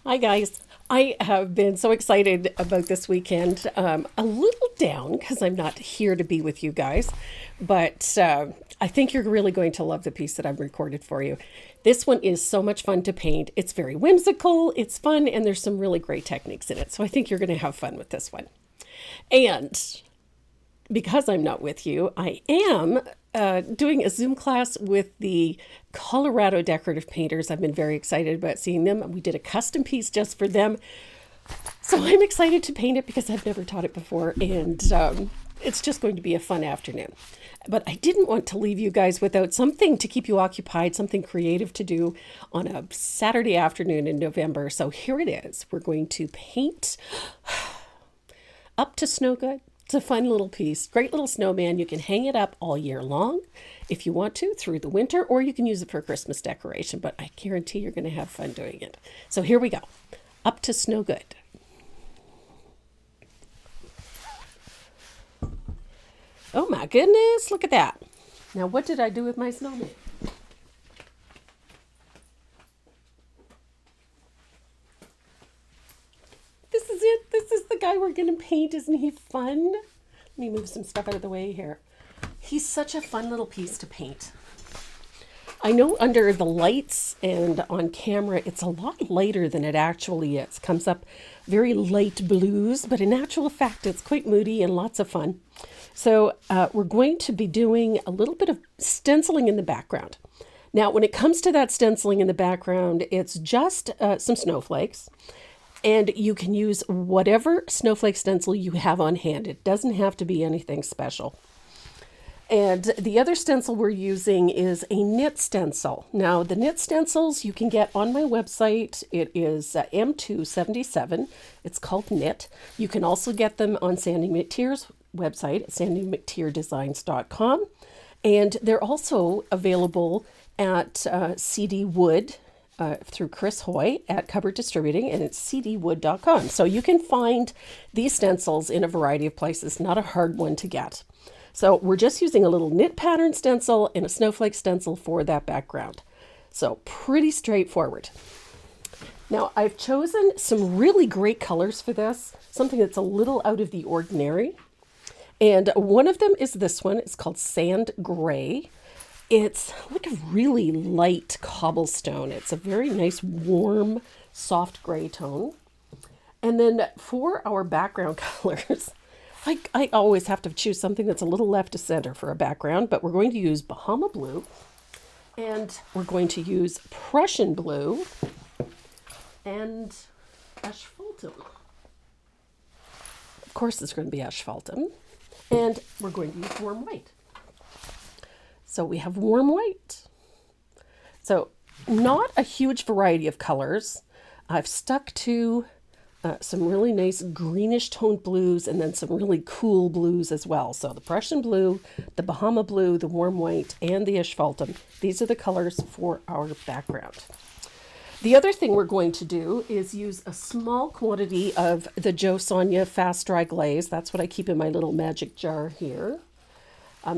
Hi, guys. I have been so excited about this weekend. A little down because I'm not here to be with you guys, but I think you're really going to love the piece that I've recorded for you. This one is so much fun to paint. It's very whimsical, it's fun, and there's some really great techniques in it. So I think you're going to have fun with this one. And because I'm not with you, I am doing a Zoom class with the Colorado decorative painters. I've been very excited about seeing them. We did a custom piece just for them. So I'm excited to paint it because I've never taught it before, and it's just going to be a fun afternoon. But I didn't want to leave you guys without something to keep you occupied, something creative to do on a Saturday afternoon in November. So here it is. We're going to paint Up to Snow Good. It's a fun little piece, great little snowman. You can hang it up all year long if you want to through the winter, or you can use it for Christmas decoration, but I guarantee you're going to have fun doing it. So here we go. Up to Snow Good. Oh my goodness, look at that. Now what did I do with my snowman? This is it. This is the guy we're going to paint. Isn't he fun? Let me move some stuff out of the way here. He's such a fun little piece to paint. I know under the lights and on camera, it's a lot lighter than it actually is. Comes up very light blues, but in actual fact, it's quite moody and lots of fun. So we're going to be doing a little bit of stenciling in the background. Now, when it comes to that stenciling in the background, it's just some snowflakes. And you can use whatever snowflake stencil you have on hand. It doesn't have to be anything special. And the other stencil we're using is a knit stencil. Now, the knit stencils you can get on my website. It is M277. It's called Knit. You can also get them on Sandy McTeer's website, sandymcteerdesigns.com. And they're also available at CD Wood through Chris Hoy at Cupboard Distributing, and it's cdwood.com. So you can find these stencils in a variety of places, not a hard one to get. So we're just using a little knit pattern stencil and a snowflake stencil for that background. So pretty straightforward. Now I've chosen some really great colors for this, something that's a little out of the ordinary. And one of them is this one. It's called Sand Gray. It's like a really light cobblestone. It's a very nice, warm, soft gray tone. And then for our background colors, I always have to choose something that's a little left to center for a background, but we're going to use Bahama Blue, and we're going to use Prussian Blue and Asphaltum. Of course, it's going to be Asphaltum. And we're going to use Warm White. So we have Warm White. So not a huge variety of colors. I've stuck to some really nice greenish toned blues and then some really cool blues as well. So the Prussian Blue, the Bahama Blue, the Warm White, and the Asphaltum. These are the colors for our background. The other thing we're going to do is use a small quantity of the Jo Sonja Fast Dry Glaze. That's what I keep in my little magic jar here.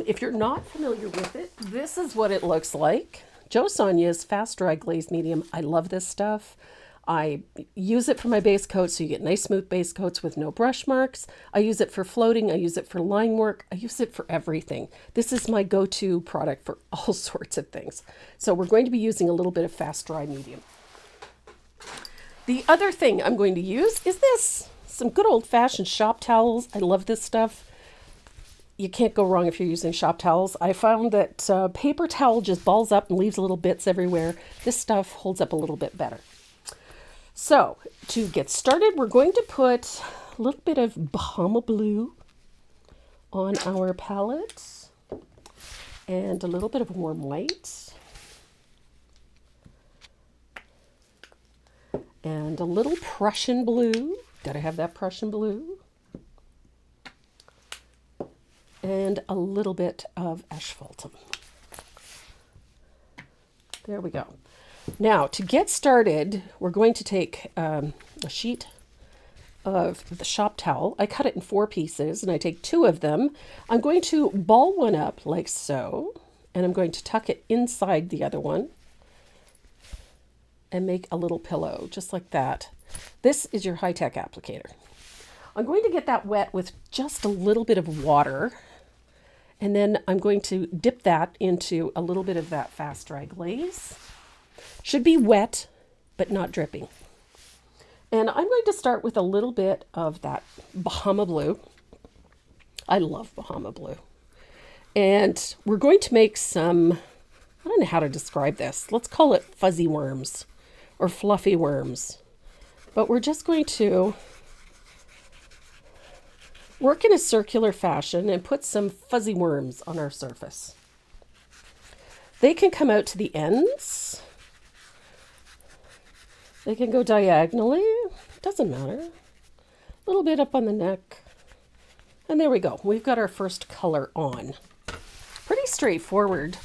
If you're not familiar with it, this is what it looks like. Jo Sonja's Fast Dry Glaze Medium. I love this stuff. I use it for my base coats, so you get nice smooth base coats with no brush marks. I use it for floating. I use it for line work. I use it for everything. This is my go-to product for all sorts of things. So we're going to be using a little bit of Fast Dry Medium. The other thing I'm going to use is this. Some good old-fashioned shop towels. I love this stuff. You can't go wrong if you're using shop towels. I found that paper towel just balls up and leaves little bits everywhere. This stuff holds up a little bit better. So to get started, we're going to put a little bit of Bahama Blue on our palette and a little bit of Warm White and a little Prussian Blue. Got to have that Prussian Blue. And a little bit of Asphaltum. There we go. Now, to get started, we're going to take a sheet of the shop towel. I cut it in 4 pieces, and I take 2 of them. I'm going to ball one up like so, and I'm going to tuck it inside the other one. and make a little pillow, just like that. This is your high-tech applicator. I'm going to get that wet with just a little bit of water, and then I'm going to dip that into a little bit of that fast dry glaze. Should be wet, but not dripping. And I'm going to start with a little bit of that Bahama Blue. I love Bahama Blue. And we're going to make some, I don't know how to describe this. Let's call it fuzzy worms or fluffy worms. But we're just going to work in a circular fashion and put some fuzzy worms on our surface. They can come out to the ends. They can go diagonally, doesn't matter. A little bit up on the neck. And there we go. We've got our first color on. Pretty straightforward.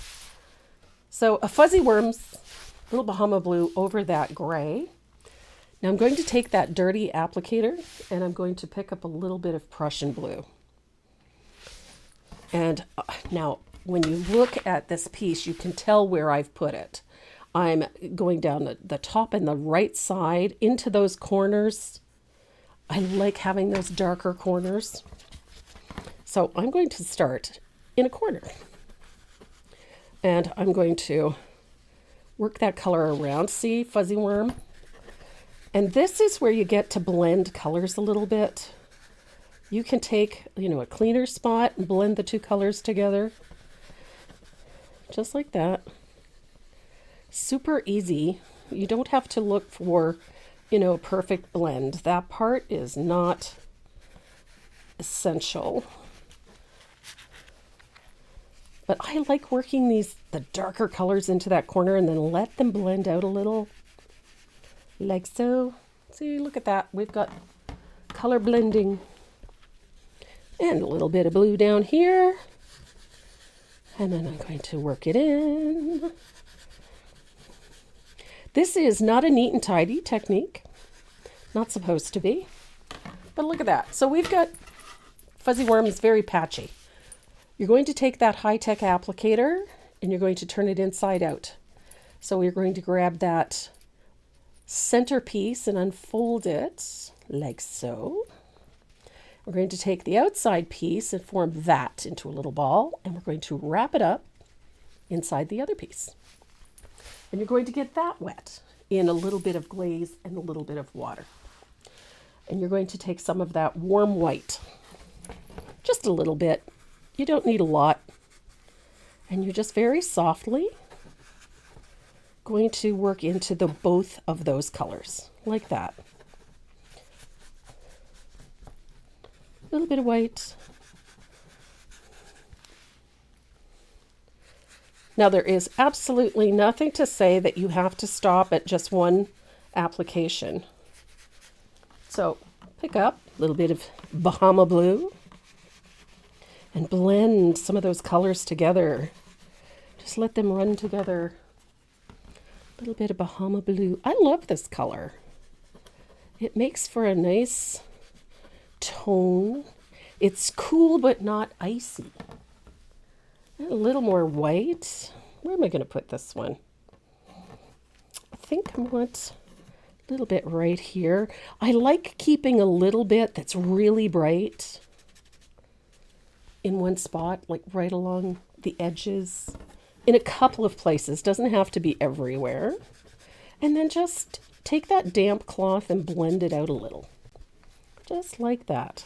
So a fuzzy worms, little Bahama Blue over that gray. Now I'm going to take that dirty applicator and I'm going to pick up a little bit of Prussian blue. And now when you look at this piece, you can tell where I've put it. I'm going down the top and the right side into those corners. I like having those darker corners. So I'm going to start in a corner. And I'm going to work that color around. See, fuzzy worm? And this is where you get to blend colors a little bit. You can take, a cleaner spot and blend the two colors together. Just like that. Super easy. You don't have to look for, a perfect blend. That part is not essential. But I like working the darker colors into that corner and then let them blend out a little. Like so. See, look at that. We've got color blending. And a little bit of blue down here. And then I'm going to work it in. This is not a neat and tidy technique. Not supposed to be. But look at that. So we've got fuzzy worms, very patchy. You're going to take that high-tech applicator and you're going to turn it inside out. So we're going to grab that center piece and unfold it like so. We're going to take the outside piece and form that into a little ball, and we're going to wrap it up inside the other piece. And you're going to get that wet in a little bit of glaze and a little bit of water. And you're going to take some of that warm white, just a little bit. You don't need a lot. And you're just very softly going to work into both of those colors, like that. A little bit of white. Now there is absolutely nothing to say that you have to stop at just one application. So pick up a little bit of Bahama Blue and blend some of those colors together. Just let them run together. A little bit of Bahama Blue. I love this color. It makes for a nice tone. It's cool but not icy. And a little more white. Where am I going to put this one? I think I want a little bit right here. I like keeping a little bit that's really bright in one spot, like right along the edges, in a couple of places. Doesn't have to be everywhere. And then just take that damp cloth and blend it out a little. Just like that.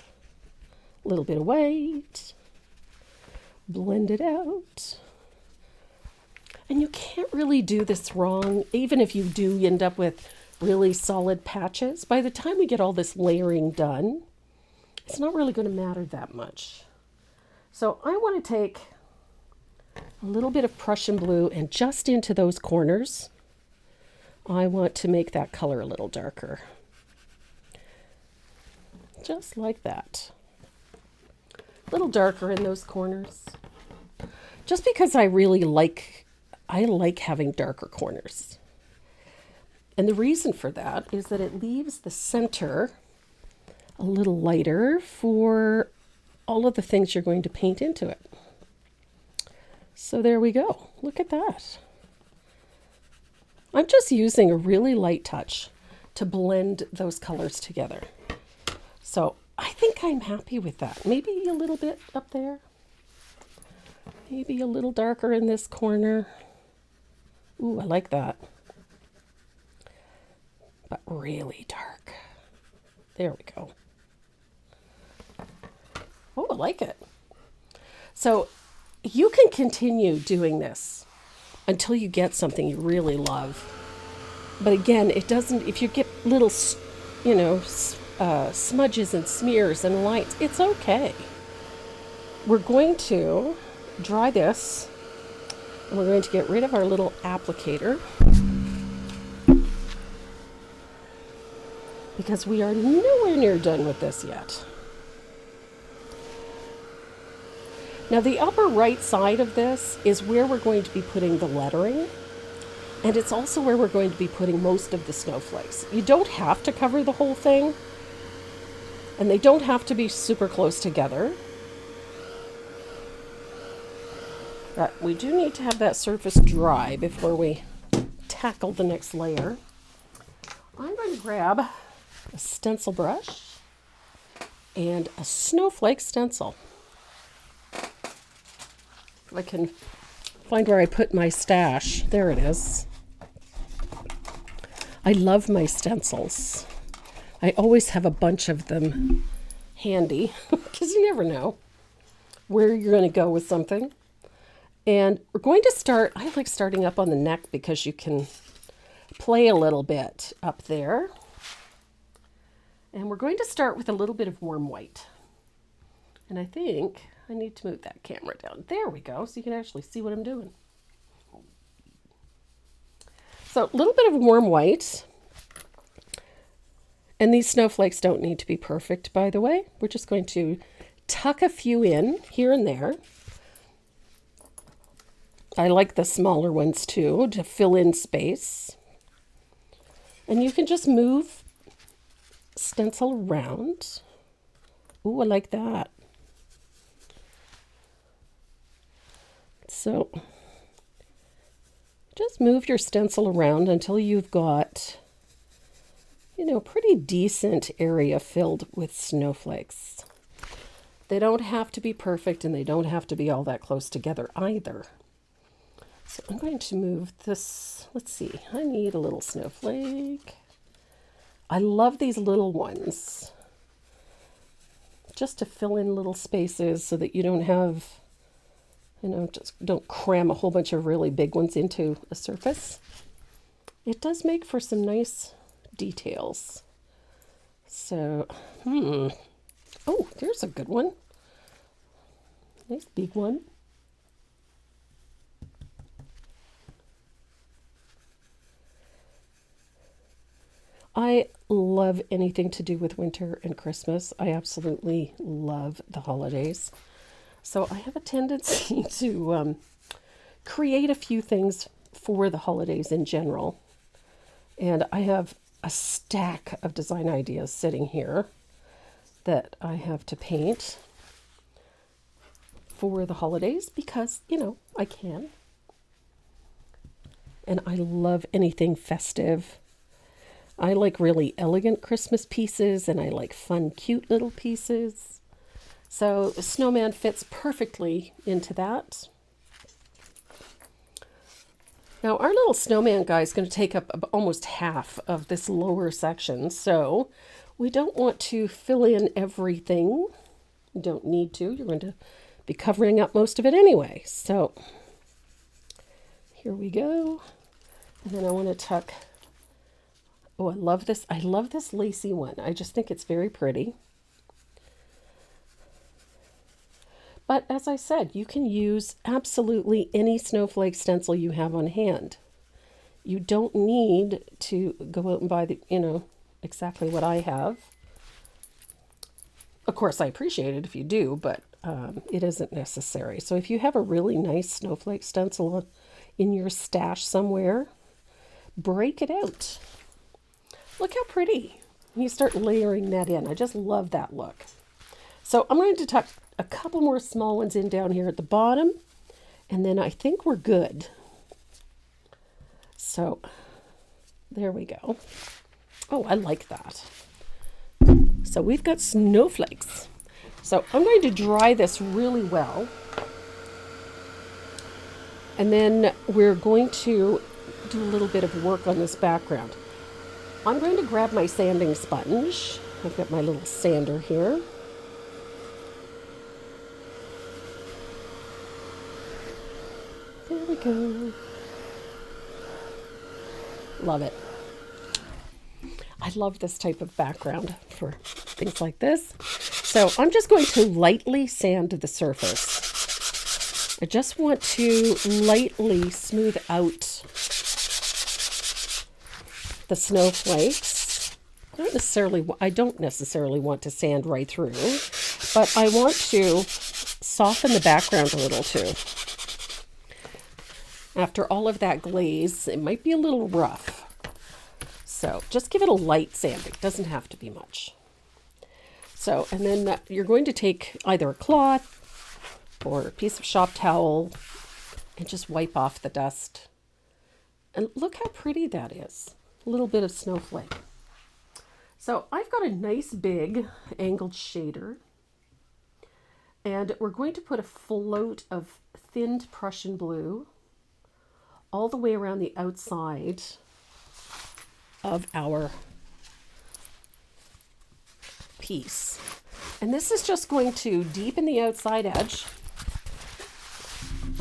A little bit of white. Blend it out. And you can't really do this wrong. Even if you do end up with really solid patches, by the time we get all this layering done, it's not really going to matter that much. So I want to take a little bit of Prussian blue and just into those corners, I want to make that color a little darker. Just like that. A little darker in those corners. Just because I really like having darker corners. And the reason for that is that it leaves the center a little lighter for all of the things you're going to paint into it. So there we go. Look at that. I'm just using a really light touch to blend those colors together. So I think I'm happy with that. Maybe a little bit up there. Maybe a little darker in this corner. Ooh, I like that. But really dark. There we go. Oh, I like it. So you can continue doing this until you get something you really love. But again, it doesn't, if you get little, you know, smudges and smears and lights, it's okay. We're going to dry this, and we're going to get rid of our little applicator, because we are nowhere near done with this yet. Now the upper right side of this is where we're going to be putting the lettering, and it's also where we're going to be putting most of the snowflakes. You don't have to cover the whole thing, and they don't have to be super close together. But we do need to have that surface dry before we tackle the next layer. I'm going to grab a stencil brush and a snowflake stencil. If I can find where I put my stash. There it is. I love my stencils. I always have a bunch of them handy because you never know where you're going to go with something. And we're going to start, I like starting up on the neck because you can play a little bit up there. And we're going to start with a little bit of warm white. And I think I need to move that camera down. There we go, so you can actually see what I'm doing. So a little bit of warm white. And these snowflakes don't need to be perfect, by the way. We're just going to tuck a few in here and there. I like the smaller ones too, to fill in space. And you can just move stencil around. Ooh, I like that. So just move your stencil around until you've got, you know, pretty decent area filled with snowflakes. They don't have to be perfect, and they don't have to be all that close together either. So I'm going to move this. Let's see, I need a little snowflake. I love these little ones, just to fill in little spaces so that you don't have, you know, just don't cram a whole bunch of really big ones into a surface. It does make for some nice details. So, oh, there's a good one. Nice big one. I love anything to do with winter and Christmas. I absolutely love the holidays. So I have a tendency to create a few things for the holidays in general. And I have a stack of design ideas sitting here that I have to paint for the holidays because, you know, I can. And I love anything festive. I like really elegant Christmas pieces, and I like fun, cute little pieces. So the snowman fits perfectly into that. Now our little snowman guy is going to take up almost half of this lower section, so we don't want to fill in everything. You don't need to. You're going to be covering up most of it anyway. So here we go. And then I want to tuck. Oh, I love this. I love this lacy one. I just think it's very pretty. But as I said, you can use absolutely any snowflake stencil you have on hand. You don't need to go out and buy the, you know, exactly what I have. Of course, I appreciate it if you do, but it isn't necessary. So if you have a really nice snowflake stencil in your stash somewhere, break it out. Look how pretty. You start layering that in. I just love that look. So I'm going to tuck a couple more small ones in down here at the bottom, and then I think we're good. So There we go. Oh, I like that. So we've got snowflakes. So I'm going to dry this really well. And then we're going to do a little bit of work on this background. I'm going to grab my sanding sponge. I've got my little sander here. There we go. Love it. I love this type of background for things like this. So I'm just going to lightly sand the surface. I just want to lightly smooth out the snowflakes. I don't necessarily want to sand right through, but I want to soften the background a little too. After all of that glaze, it might be a little rough. So just give it a light sanding. It doesn't have to be much. So, and then you're going to take either a cloth or a piece of shop towel and just wipe off the dust. And look how pretty that is. A little bit of snowflake. So I've got a nice big angled shader. And we're going to put a float of thinned Prussian blue all the way around the outside of our piece. And this is just going to deepen the outside edge.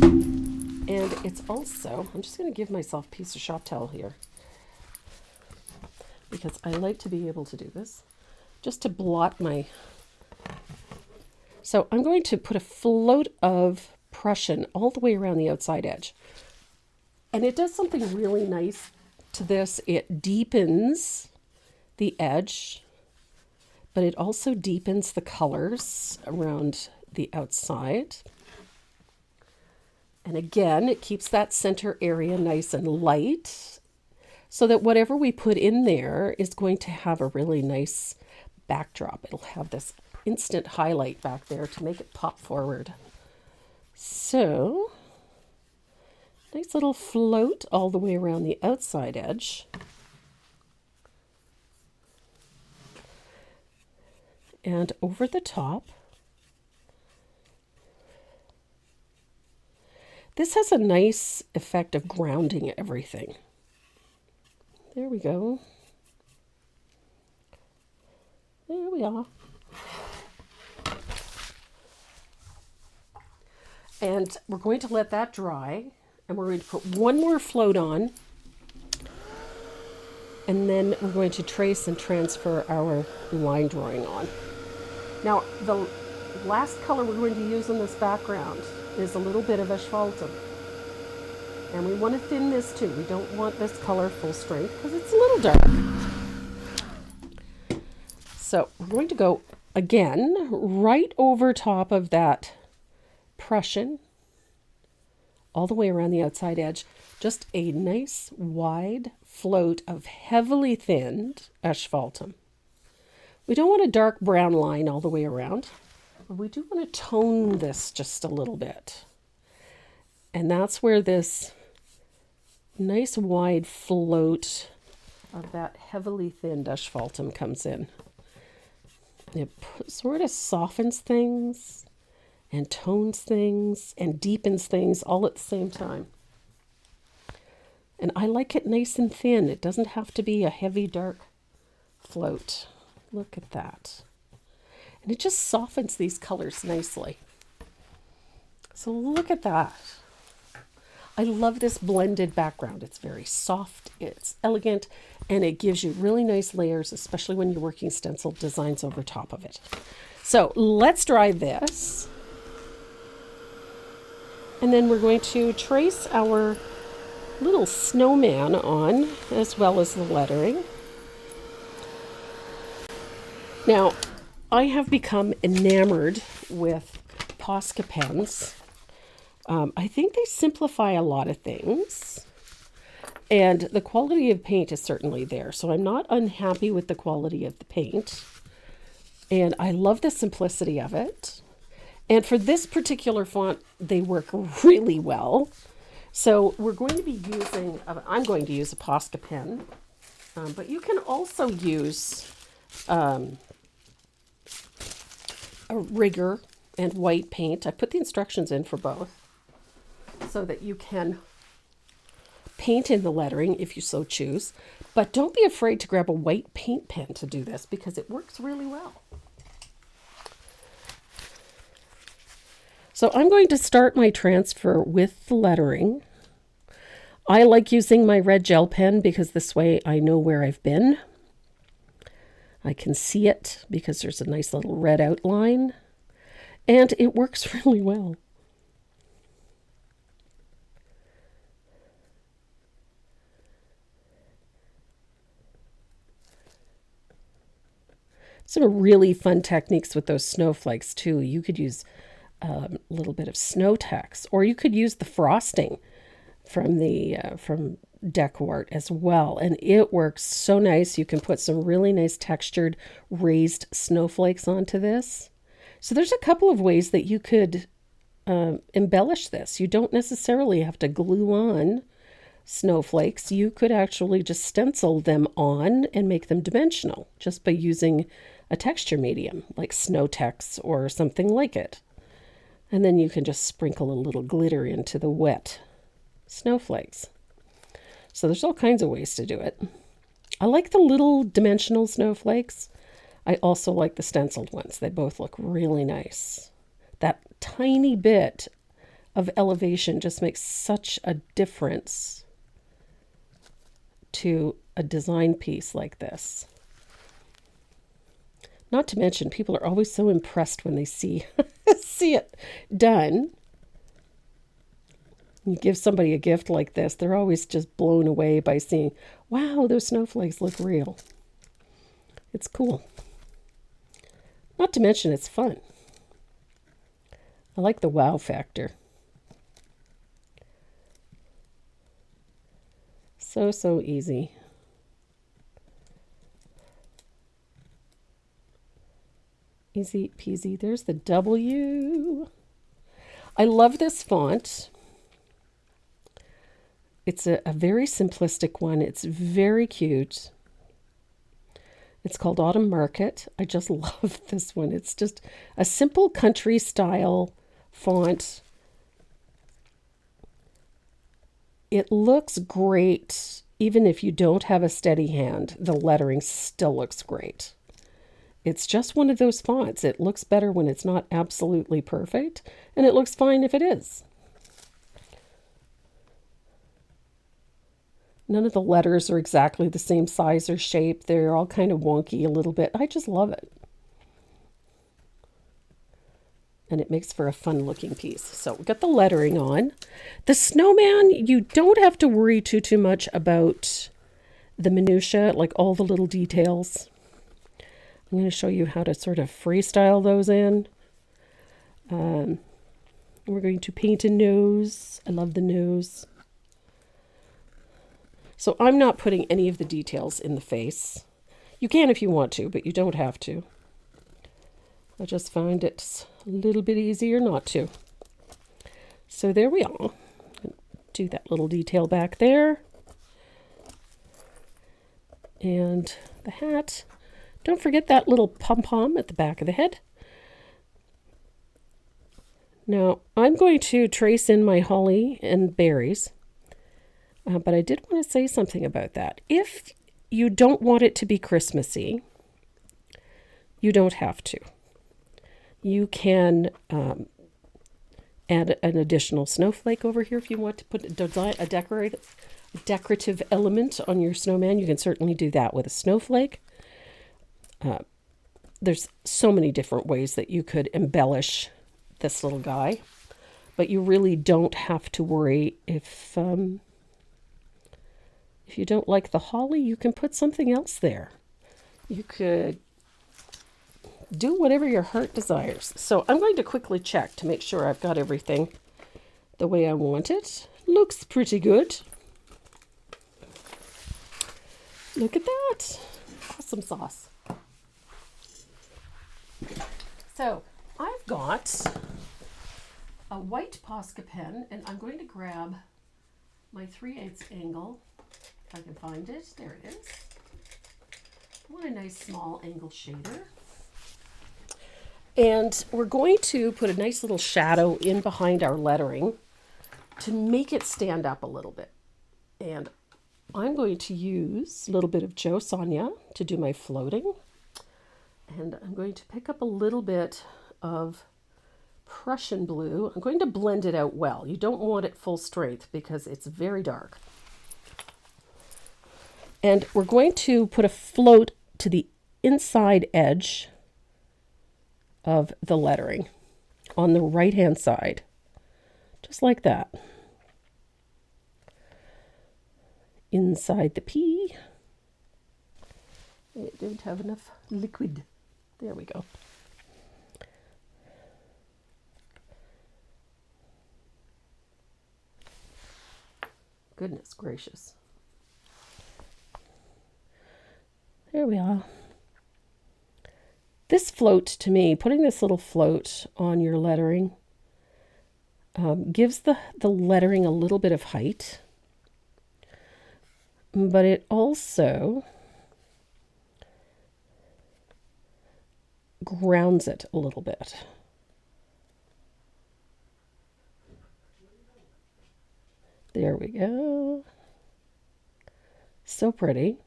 And it's also, I'm just going to give myself a piece of shop towel here because I like to be able to do this, just to blot my. So I'm going to put a float of Prussian all the way around the outside edge. And it does something really nice to this. It deepens the edge, but it also deepens the colors around the outside. And again, it keeps that center area nice and light so that whatever we put in there is going to have a really nice backdrop. It'll have this instant highlight back there to make it pop forward. So nice little float all the way around the outside edge. And over the top. This has a nice effect of grounding everything. There we go. There we are. And we're going to let that dry. And we're going to put one more float on. And then we're going to trace and transfer our line drawing on. Now, the last color we're going to use in this background is a little bit of asphaltum. And we want to thin this too. We don't want this color full strength because it's a little dark. So we're going to go again right over top of that Prussian, all the way around the outside edge. Just a nice wide float of heavily thinned asphaltum. We don't want a dark brown line all the way around, but we do want to tone this just a little bit. And that's where this nice wide float of that heavily thinned asphaltum comes in. It sort of softens things and tones things and deepens things all at the same time. And I like it nice and thin. It doesn't have to be a heavy, dark float. Look at that. And it just softens these colors nicely. So look at that. I love this blended background. It's very soft, it's elegant, and it gives you really nice layers, especially when you're working stencil designs over top of it. So let's dry this. And then we're going to trace our little snowman on, as well as the lettering. Now, I have become enamored with Posca pens. I think they simplify a lot of things, and the quality of paint is certainly there. So I'm not unhappy with the quality of the paint, and I love the simplicity of it. And for this particular font, they work really well. So we're going to be using, I'm going to use a Posca pen. But you can also use a rigger and white paint. I put the instructions in for both so that you can paint in the lettering if you so choose. But don't be afraid to grab a white paint pen to do this because it works really well. So I'm going to start my transfer with the lettering. I like using my red gel pen because this way I know where I've been. I can see it because there's a nice little red outline, and it works really well. Some really fun techniques with those snowflakes too. You could use a little bit of snow text, or you could use the frosting from the from Decor as well, and it works so nice. You can put some really nice textured raised snowflakes onto this. So there's a couple of ways that you could embellish this. You don't necessarily have to glue on snowflakes. You could actually just stencil them on and make them dimensional just by using a texture medium like snow text or something like it. And then you can just sprinkle a little glitter into the wet snowflakes. So there's all kinds of ways to do it. I like the little dimensional snowflakes. I also like the stenciled ones. They both look really nice. That tiny bit of elevation just makes such a difference to a design piece like this. Not to mention, people are always so impressed when they see it done. You give somebody a gift like this, they're always just blown away by seeing, wow, those snowflakes look real. It's cool. Not to mention, it's fun. I like the wow factor. So easy. Easy peasy. There's the W. I love this font. It's a very simplistic one. It's very cute. It's called Autumn Market. I just love this one. It's just a simple country style font. It looks great. Even if you don't have a steady hand, the lettering still looks great. It's just one of those fonts. It looks better when it's not absolutely perfect, and it looks fine if it is. None of the letters are exactly the same size or shape. They're all kind of wonky a little bit. I just love it. And it makes for a fun looking piece. So we got the lettering on. The snowman, you don't have to worry too much about the minutia, like all the little details. I'm going to show you how to sort of freestyle those in. We're going to paint a nose. I love the nose. So I'm not putting any of the details in the face. You can if you want to, but you don't have to. I just find it's a little bit easier not to. So there we are. Do that little detail back there. And the hat. Don't forget that little pom-pom at the back of the head. Now, I'm going to trace in my holly and berries. But I did want to say something about that. If you don't want it to be Christmassy, you don't have to. You can add an additional snowflake over here if you want to put a decorative element on your snowman. You can certainly do that with a snowflake. There's so many different ways that you could embellish this little guy, but you really don't have to worry if you don't like the holly, you can put something else there. You could do whatever your heart desires. So I'm going to quickly check to make sure I've got everything the way I want it. Looks pretty good. Look at that. Awesome sauce. So I've got a white Posca pen, and I'm going to grab my 3/8 angle, if I can find it. There it is. I want a nice small angle shader. And we're going to put a nice little shadow in behind our lettering to make it stand up a little bit. And I'm going to use a little bit of Joe Sonia to do my floating. And I'm going to pick up a little bit of Prussian blue. I'm going to blend it out well. You don't want it full strength because it's very dark. And we're going to put a float to the inside edge of the lettering on the right hand side, just like that. Inside the P. I don't have enough liquid. There we go. Goodness gracious. There we are. This float, to me, putting this little float on your lettering gives the lettering a little bit of height, but it also grounds it a little bit. There we go. So pretty.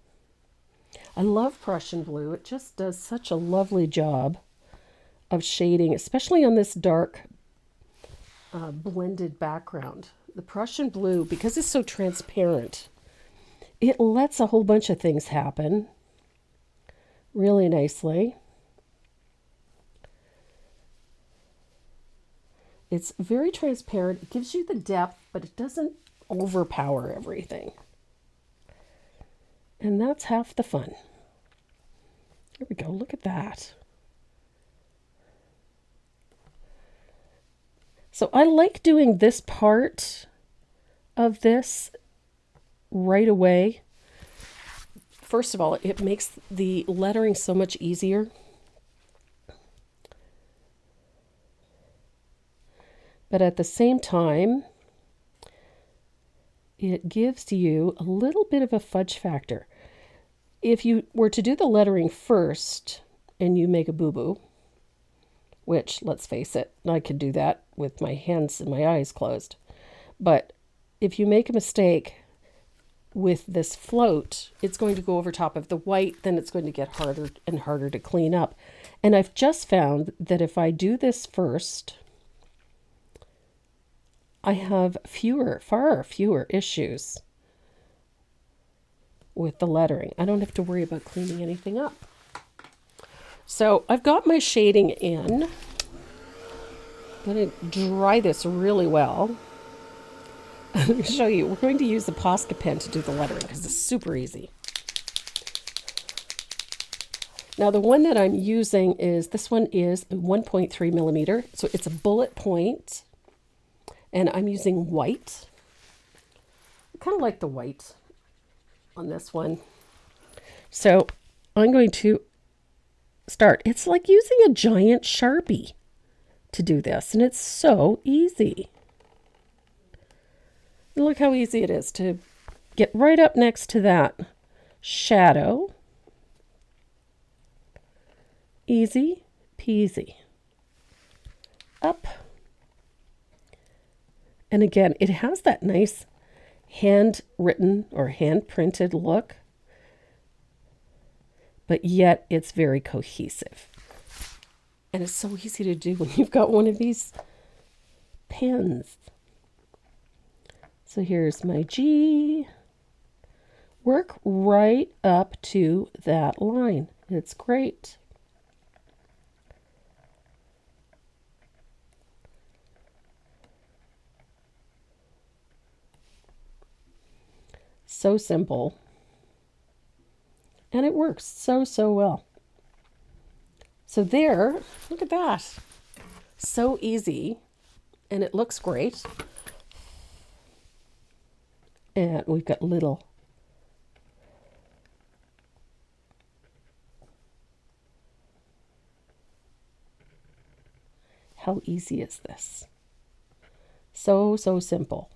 I love Prussian blue. It just does such a lovely job of shading, especially on this dark blended background. The Prussian blue, because it's so transparent, it lets a whole bunch of things happen really nicely. It's very transparent. It gives you the depth, but it doesn't overpower everything. And that's half the fun. There we go. Look at that. So I like doing this part of this right away. First of all, it makes the lettering so much easier. But at the same time, it gives you a little bit of a fudge factor. If you were to do the lettering first and you make a boo-boo, which, let's face it, I could do that with my hands and my eyes closed. But if you make a mistake with this float, it's going to go over top of the white, then it's going to get harder and harder to clean up. And I've just found that if I do this first, I have far fewer issues with the lettering. I don't have to worry about cleaning anything up. So I've got my shading in. I'm going to dry this really well. I'm going to show you. We're going to use the Posca pen to do the lettering because it's super easy. Now the one that I'm using is, this one is 1.3 millimeter. So it's a bullet point. And I'm using white. I kind of like the white on this one. So I'm going to start. It's like using a giant Sharpie to do this. And it's so easy. Look how easy it is to get right up next to that shadow. Easy peasy. Up. And again, it has that nice handwritten or hand-printed look, but yet it's very cohesive. And it's so easy to do when you've got one of these pens. So here's my G. Work right up to that line. It's great. So simple. And it works so well. So there, look at that. So easy. And it looks great. And we've got little how easy is this? So simple.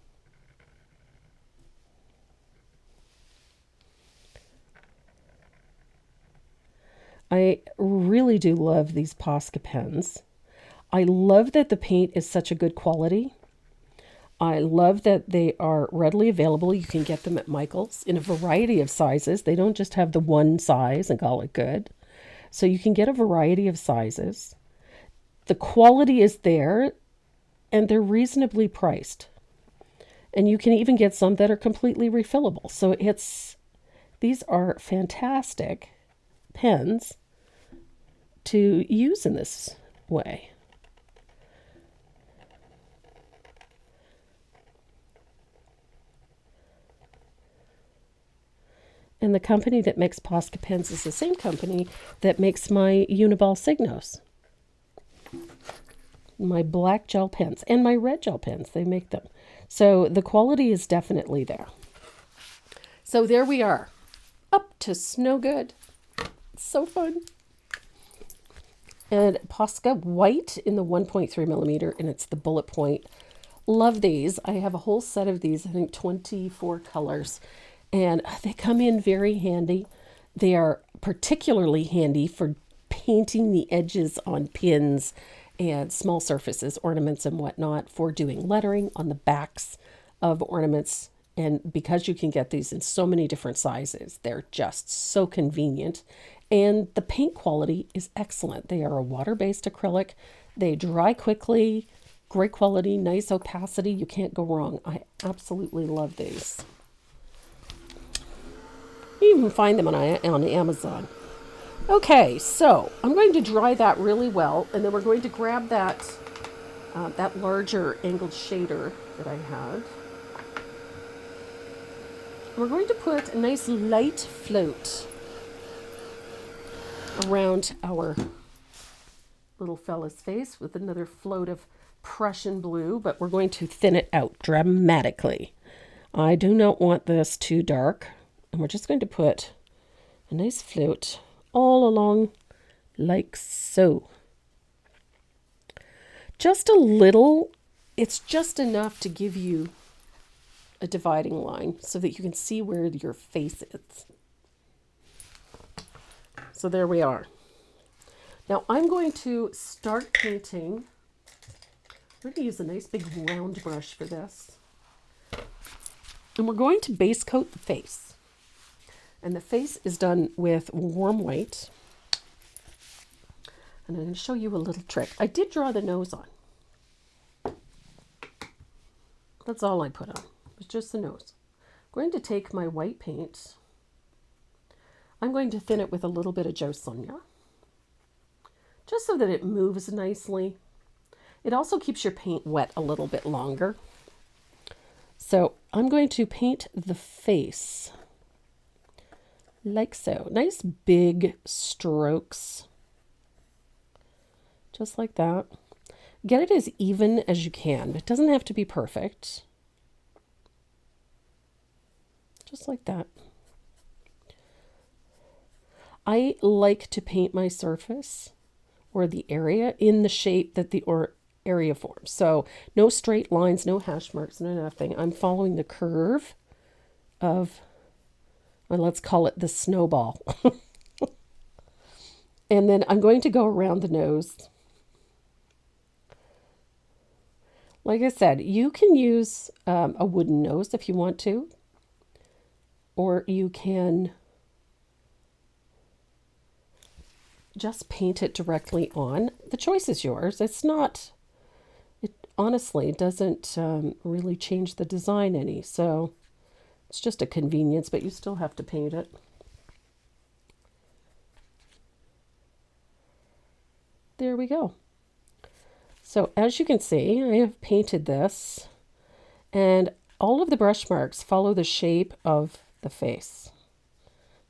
I really do love these Posca pens. I love that the paint is such a good quality. I love that they are readily available. You can get them at Michael's in a variety of sizes. They don't just have the one size and call it good. So you can get a variety of sizes. The quality is there and they're reasonably priced. And you can even get some that are completely refillable. So these are fantastic pens to use in this way. And the company that makes Posca pens is the same company that makes my Uniball Signos. My black gel pens and my red gel pens, they make them. So the quality is definitely there. So there we are, up to Snow Good. It's so fun. And Posca white in the 1.3 millimeter, and it's the bullet point. Love these. I have a whole set of these, I think 24 colors. And they come in very handy. They are particularly handy for painting the edges on pins and small surfaces, ornaments and whatnot, for doing lettering on the backs of ornaments. And because you can get these in so many different sizes, they're just so convenient. And the paint quality is excellent. They are a water-based acrylic. They dry quickly, great quality, nice opacity. You can't go wrong. I absolutely love these. You even find them on Amazon. Okay, so I'm going to dry that really well, and then we're going to grab that larger angled shader that I had. We're going to put a nice light float around our little fella's face with another float of Prussian blue, but we're going to thin it out dramatically. I do not want this too dark. And we're just going to put a nice float all along like so. Just a little, it's just enough to give you a dividing line so that you can see where your face is. So there we are. Now I'm going to start painting. I'm going to use a nice big round brush for this. And we're going to base coat the face. And the face is done with warm white. And I'm going to show you a little trick. I did draw the nose on. That's all I put on. It was just the nose. I'm going to take my white paint. I'm going to thin it with a little bit of Joe Sonia, just so that it moves nicely. It also keeps your paint wet a little bit longer. So I'm going to paint the face like so. Nice big strokes, just like that. Get it as even as you can. It doesn't have to be perfect. Just like that. I like to paint my surface or the area in the shape that the area forms. So no straight lines, no hash marks, no nothing. I'm following the curve of, well, let's call it the snowball. And then I'm going to go around the nose. Like I said, you can use a wooden nose if you want to, or you can just paint it directly on. The choice is yours. It honestly doesn't really change the design any, so it's just a convenience, but you still have to paint it. There we go. So as you can see, I have painted this, and all of the brush marks follow the shape of the face.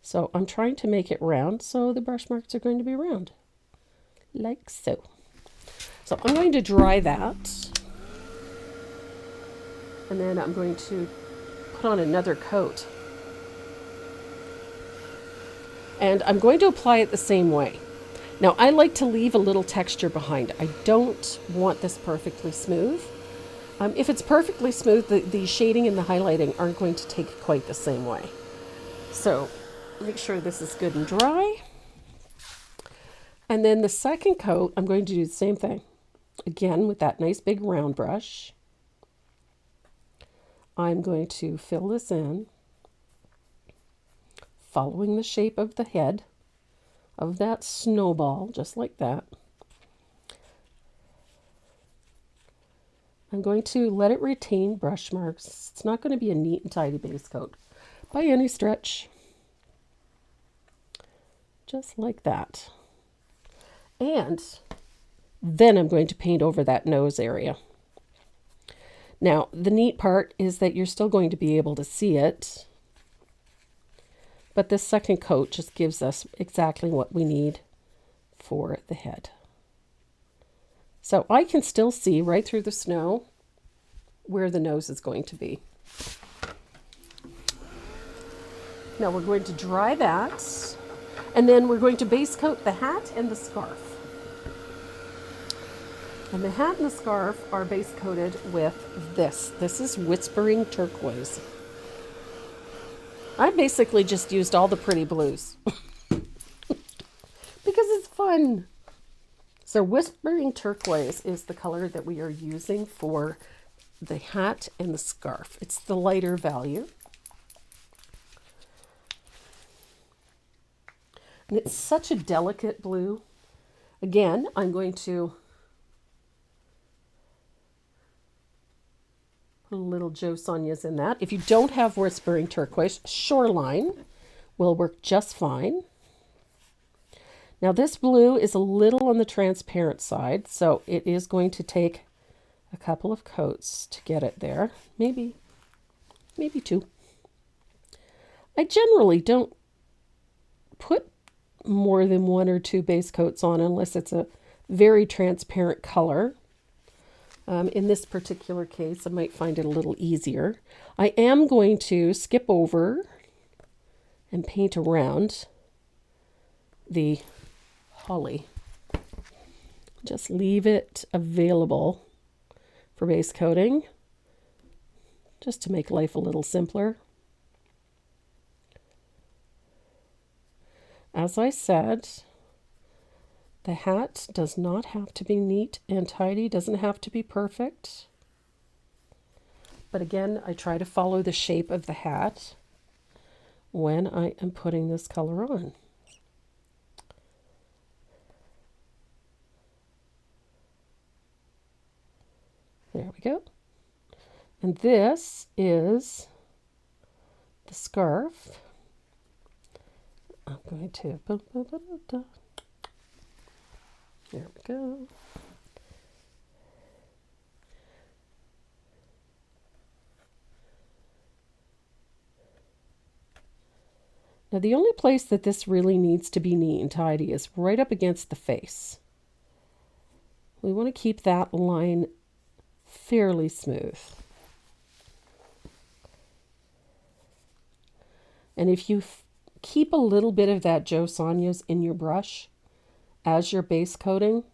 So I'm trying to make it round, so the brush marks are going to be round, like so. So I'm going to dry that, and then I'm going to put on another coat. And I'm going to apply it the same way. Now, I like to leave a little texture behind. I don't want this perfectly smooth. If it's perfectly smooth, the shading and the highlighting aren't going to take quite the same way. So make sure this is good and dry. And then the second coat, I'm going to do the same thing. Again, with that nice big round brush, I'm going to fill this in, following the shape of the head of that snowball, just like that. I'm going to let it retain brush marks. It's not going to be a neat and tidy base coat by any stretch. Just like that. And then I'm going to paint over that nose area. Now, the neat part is that you're still going to be able to see it, but this second coat just gives us exactly what we need for the head. So I can still see right through the snow where the nose is going to be. Now we're going to dry that, and then we're going to base coat the hat and the scarf. And the hat and the scarf are base coated with this. This is Whispering Turquoise. I basically just used all the pretty blues because it's fun. So Whispering Turquoise is the color that we are using for the hat and the scarf. It's the lighter value. And it's such a delicate blue. Again, I'm going to put a little Joe Sonia's in that. If you don't have Whispering Turquoise, Shoreline will work just fine. Now this blue is a little on the transparent side, so it is going to take a couple of coats to get it there. Maybe two. I generally don't put more than one or two base coats on unless it's a very transparent color. In this particular case, I might find it a little easier. I am going to skip over and paint around the holly. Just leave it available for base coating, just to make life a little simpler. As I said, the hat does not have to be neat and tidy, doesn't have to be perfect. But again, I try to follow the shape of the hat when I am putting this color on. There we go. And this is the scarf. I'm going to, there we go. Now the only place that this really needs to be neat and tidy is right up against the face. We want to keep that line fairly smooth. And if you keep a little bit of that Joe Sonia's in your brush as your base coating,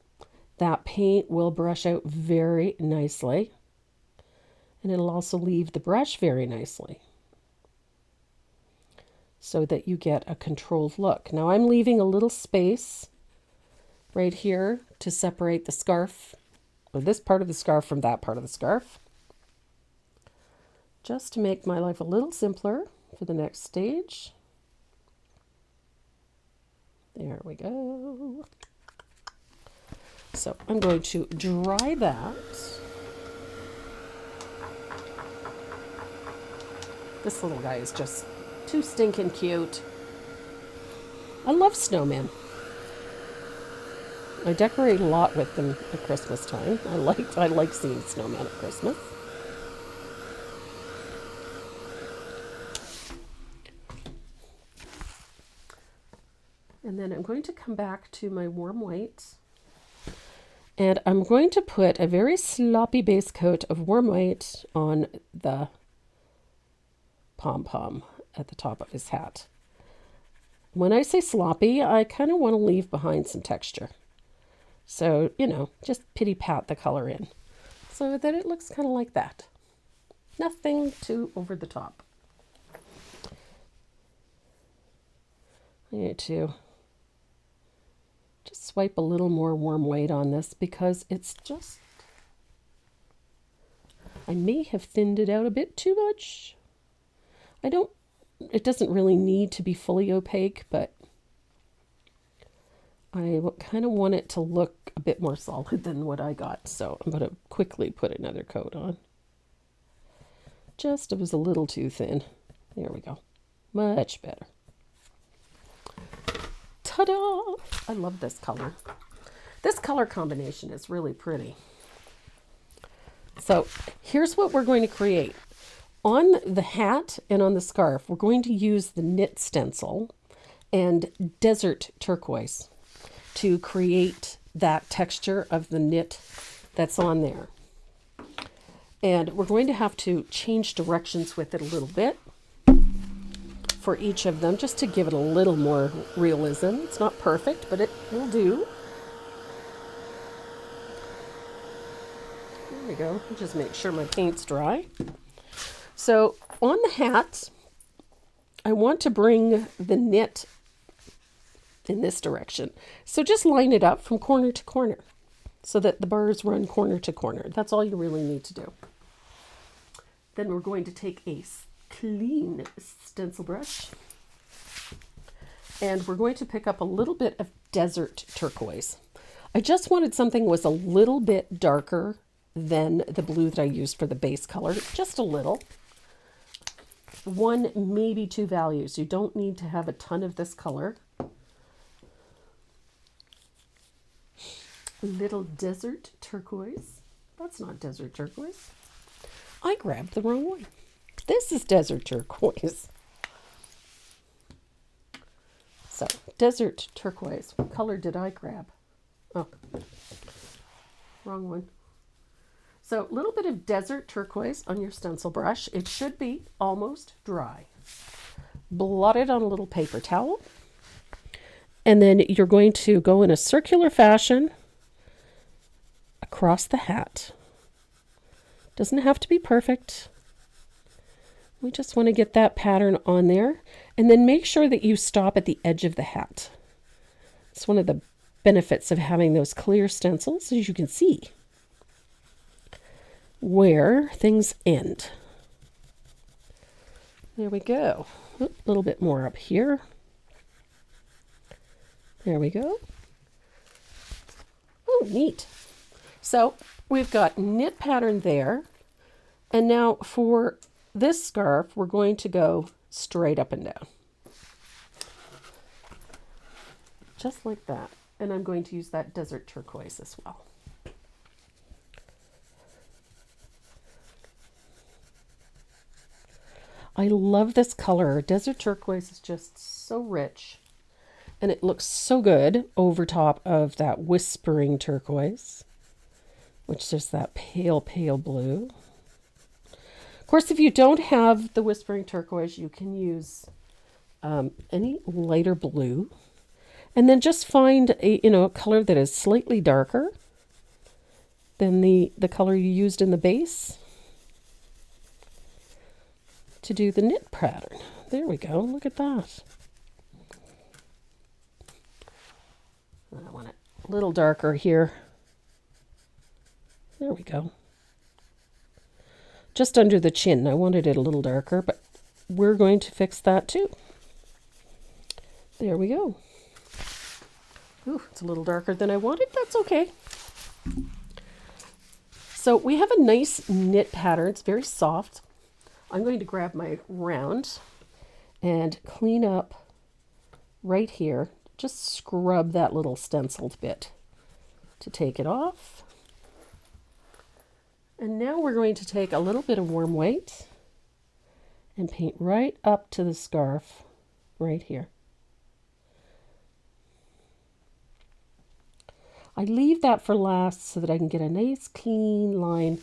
that paint will brush out very nicely. And it'll also leave the brush very nicely, so that you get a controlled look. Now I'm leaving a little space right here to separate the scarf, or this part of the scarf from that part of the scarf, just to make my life a little simpler for the next stage. There we go. So I'm going to dry that. This little guy is just too stinking cute. I love snowmen. I decorate a lot with them at Christmas time. I like seeing snowmen at Christmas. And then I'm going to come back to my warm white, and I'm going to put a very sloppy base coat of warm white on the pom-pom at the top of his hat. When I say sloppy, I kind of want to leave behind some texture. So, you know, just pity-pat the color in so that it looks kind of like that. Nothing too over the top. I need to just swipe a little more warm white on this because it's just, I may have thinned it out a bit too much. It doesn't really need to be fully opaque, but I kind of want it to look a bit more solid than what I got. So I'm going to quickly put another coat on. It was a little too thin. There we go. Much better. Ta-da! I love this color. This color combination is really pretty. So here's what we're going to create. On the hat and on the scarf, we're going to use the knit stencil and desert turquoise to create that texture of the knit that's on there. And we're going to have to change directions with it a little bit for each of them, just to give it a little more realism. It's not perfect, but it will do. There we go. Just make sure my paint's dry. So on the hat, I want to bring the knit in this direction. So just line it up from corner to corner so that the bars run corner to corner. That's all you really need to do. Then we're going to take a clean stencil brush and we're going to pick up a little bit of desert turquoise. I just wanted something that was a little bit darker than the blue that I used for the base color, just a little. 1, maybe 2 values. You don't need to have a ton of this color. Little desert turquoise. That's not desert turquoise. I grabbed the wrong one. This is desert turquoise. So, desert turquoise. What color did I grab? Oh, wrong one. So, a little bit of desert turquoise on your stencil brush. It should be almost dry. Blot it on a little paper towel. And then you're going to go in a circular fashion across the hat. Doesn't have to be perfect. We just want to get that pattern on there, and then make sure that you stop at the edge of the hat. It's one of the benefits of having those clear stencils, as you can see where things end. There we go. A little bit more up here. There we go. Oh, neat. So we've got knit pattern there. And now for this scarf, we're going to go straight up and down. Just like that. And I'm going to use that desert turquoise as well. I love this color. Desert turquoise is just so rich. And it looks so good over top of that whispering turquoise, which is that pale, pale blue. Of course, if you don't have the whispering turquoise, you can use any lighter blue. And then just find a color that is slightly darker than the color you used in the base to do the knit pattern. There we go. Look at that. I want it a little darker here. There we go. Just under the chin. I wanted it a little darker, but we're going to fix that too. There we go. Ooh, it's a little darker than I wanted. That's okay. So we have a nice knit pattern. It's very soft. I'm going to grab my round and clean up right here. Just scrub that little stenciled bit to take it off. And now we're going to take a little bit of warm white and paint right up to the scarf right here. I leave that for last so that I can get a nice clean line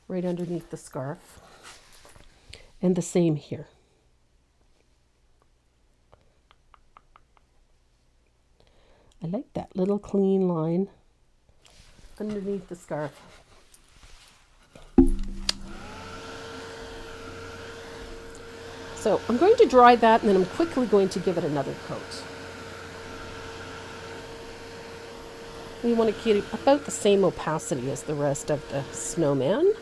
right underneath the scarf. And the same here. I like that little clean line underneath the scarf. So I'm going to dry that, and then I'm quickly going to give it another coat. We want to keep about the same opacity as the rest of the snowman.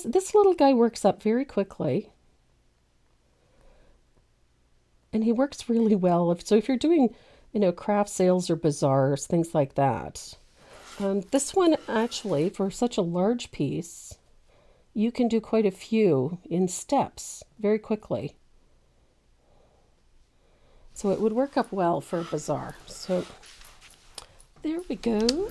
This little guy works up very quickly. And he works really well. So if you're doing, craft sales or bazaars, things like that. This one, actually, for such a large piece, you can do quite a few in steps very quickly. So it would work up well for a bazaar. So there we go.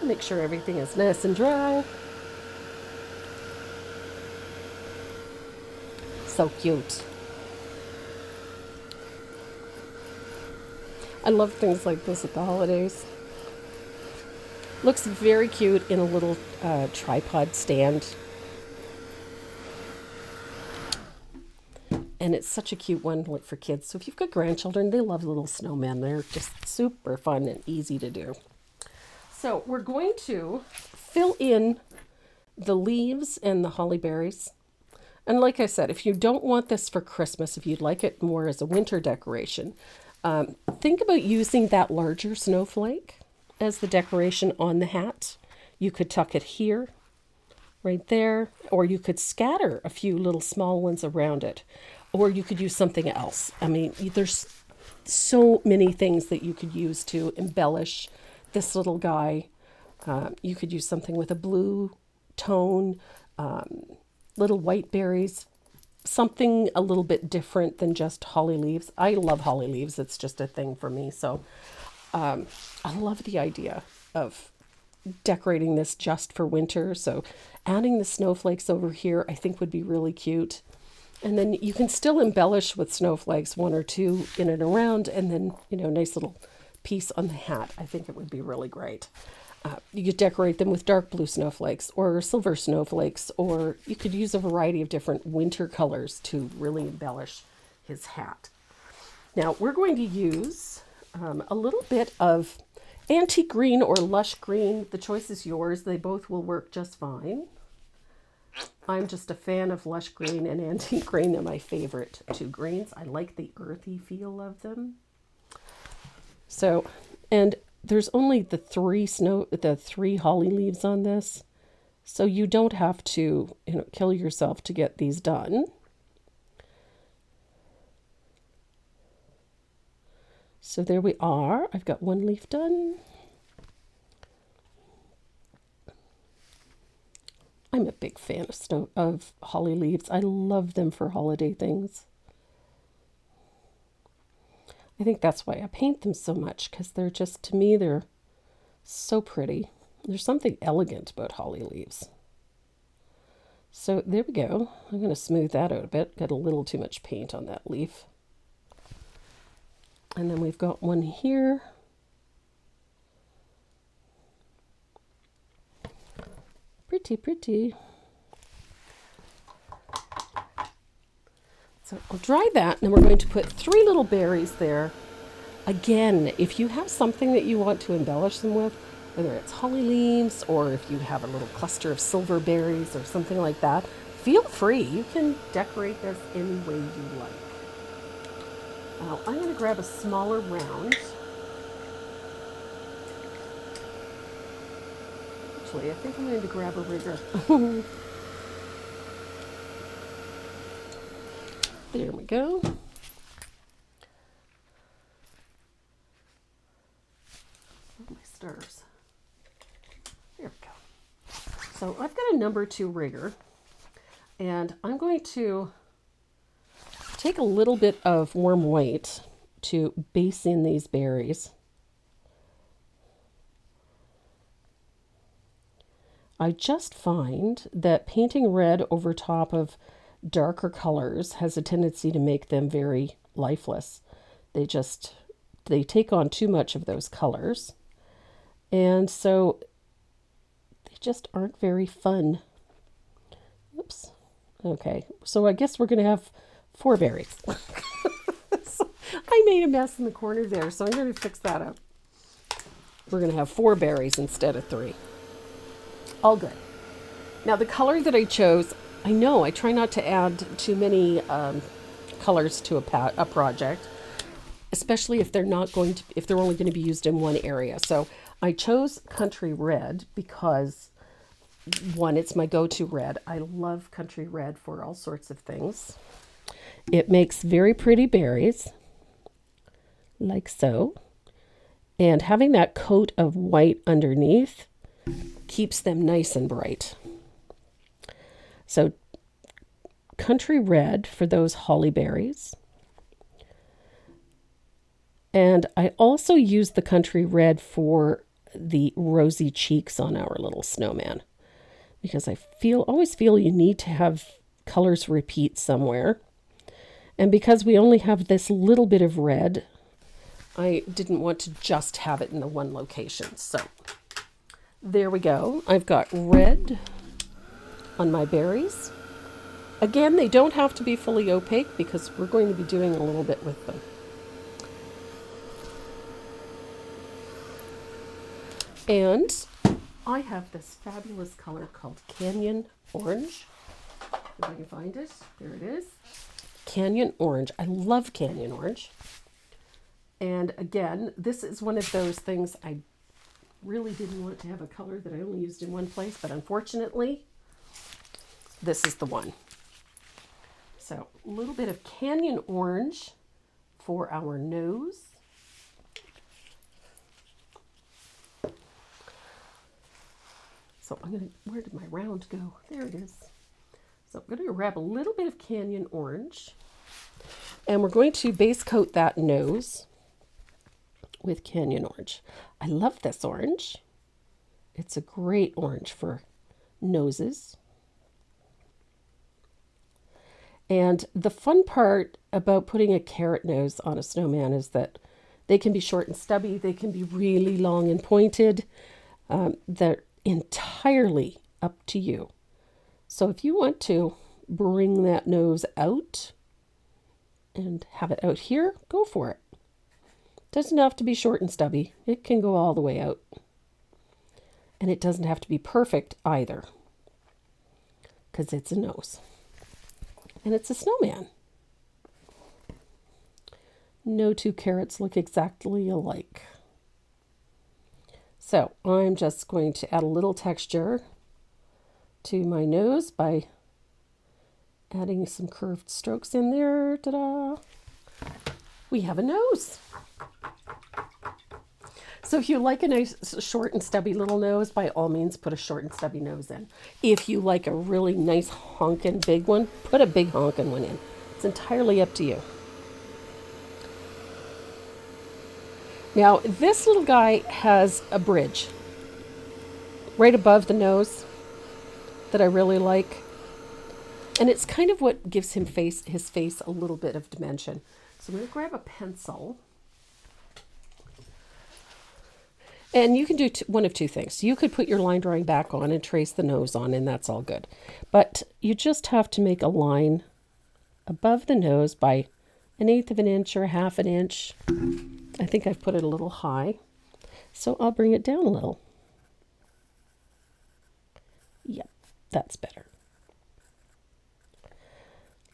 Make sure everything is nice and dry. So cute. I love things like this at the holidays. Looks very cute in a little tripod stand. And it's such a cute one for kids. So if you've got grandchildren, they love little snowmen. They're just super fun and easy to do. So we're going to fill in the leaves and the holly berries. And like I said, if you don't want this for Christmas, if you'd like it more as a winter decoration, think about using that larger snowflake as the decoration on the hat. You could tuck it here, right there, or you could scatter a few little small ones around it, or you could use something else. I mean, there's so many things that you could use to embellish this little guy. You could use something with a blue tone, little white berries, something a little bit different than just holly leaves. I love holly leaves. It's just a thing for me. So I love the idea of decorating this just for winter. So adding the snowflakes over here, I think would be really cute. And then you can still embellish with snowflakes, one or two in and around, and then, nice little piece on the hat. I think it would be really great. You could decorate them with dark blue snowflakes or silver snowflakes, or you could use a variety of different winter colors to really embellish his hat. Now we're going to use a little bit of antique green or lush green. The choice is yours. They both will work just fine. I'm just a fan of lush green and antique green. They're my favorite two greens. I like the earthy feel of them. So, and there's only the three holly leaves on this. So you don't have to, kill yourself to get these done. So there we are. I've got one leaf done. I'm a big fan of holly leaves. I love them for holiday things. I think that's why I paint them so much, because they're just, to me, they're so pretty. There's something elegant about holly leaves. So there we go. I'm going to smooth that out a bit. Got a little too much paint on that leaf. And then we've got one here. Pretty, pretty. So I'll dry that, and we're going to put 3 little berries there. Again, if you have something that you want to embellish them with, whether it's holly leaves or if you have a little cluster of silver berries or something like that, feel free. You can decorate this any way you like. Now, I'm going to grab a smaller round. Actually, I think I'm going to grab a rigger. There we go. Oh, my stars. There we go. So I've got a number 2 rigger, and I'm going to take a little bit of warm white to base in these berries. I just find that painting red over top of darker colors has a tendency to make them very lifeless. They take on too much of those colors, and so they just aren't very fun. Oops. Okay, so I guess we're going to have 4 berries. So I made a mess in the corner there, so I'm going to fix that up. We're going to have 4 berries instead of 3. All good. Now the color that I chose, I know I try not to add too many colors to a project, especially if they're not going to, if they're only going to be used in one area. So I chose Country Red because, one, it's my go-to red. I love Country Red for all sorts of things. It makes very pretty berries, like so. And having that coat of white underneath keeps them nice and bright. So Country Red for those holly berries. And I also use the Country Red for the rosy cheeks on our little snowman, because I always feel you need to have colors repeat somewhere. And because we only have this little bit of red, I didn't want to just have it in the one location. So there we go. I've got red on my berries. Again, they don't have to be fully opaque because we're going to be doing a little bit with them. And I have this fabulous color called Canyon Orange. If I can find it. There it is. Canyon Orange. I love Canyon Orange. And again, this is one of those things I really didn't want to have a color that I only used in one place, but unfortunately, this is the one. So a little bit of Canyon Orange for our nose. So I'm going to, where did my round go? There it is. So I'm going to grab a little bit of Canyon Orange, and we're going to base coat that nose with Canyon Orange. I love this orange. It's a great orange for noses. And the fun part about putting a carrot nose on a snowman is that they can be short and stubby. They can be really long and pointed. They're entirely up to you. So if you want to bring that nose out and have it out here, go for it. Doesn't have to be short and stubby. It can go all the way out. And it doesn't have to be perfect either, because it's a nose. And it's a snowman. No 2 carrots look exactly alike. So I'm just going to add a little texture to my nose by adding some curved strokes in there. Ta-da! We have a nose. So if you like a nice short and stubby little nose, by all means put a short and stubby nose in. If you like a really nice honkin' big one, put a big honkin' one in. It's entirely up to you. Now this little guy has a bridge right above the nose that I really like. And it's kind of what gives his face a little bit of dimension. So I'm going to grab a pencil. And you can do one of 2 things. You could put your line drawing back on and trace the nose on, and that's all good. But you just have to make a line above the nose by 1/8 of an inch or 1/2 an inch. I think I've put it a little high, so I'll bring it down a little. Yep, that's better.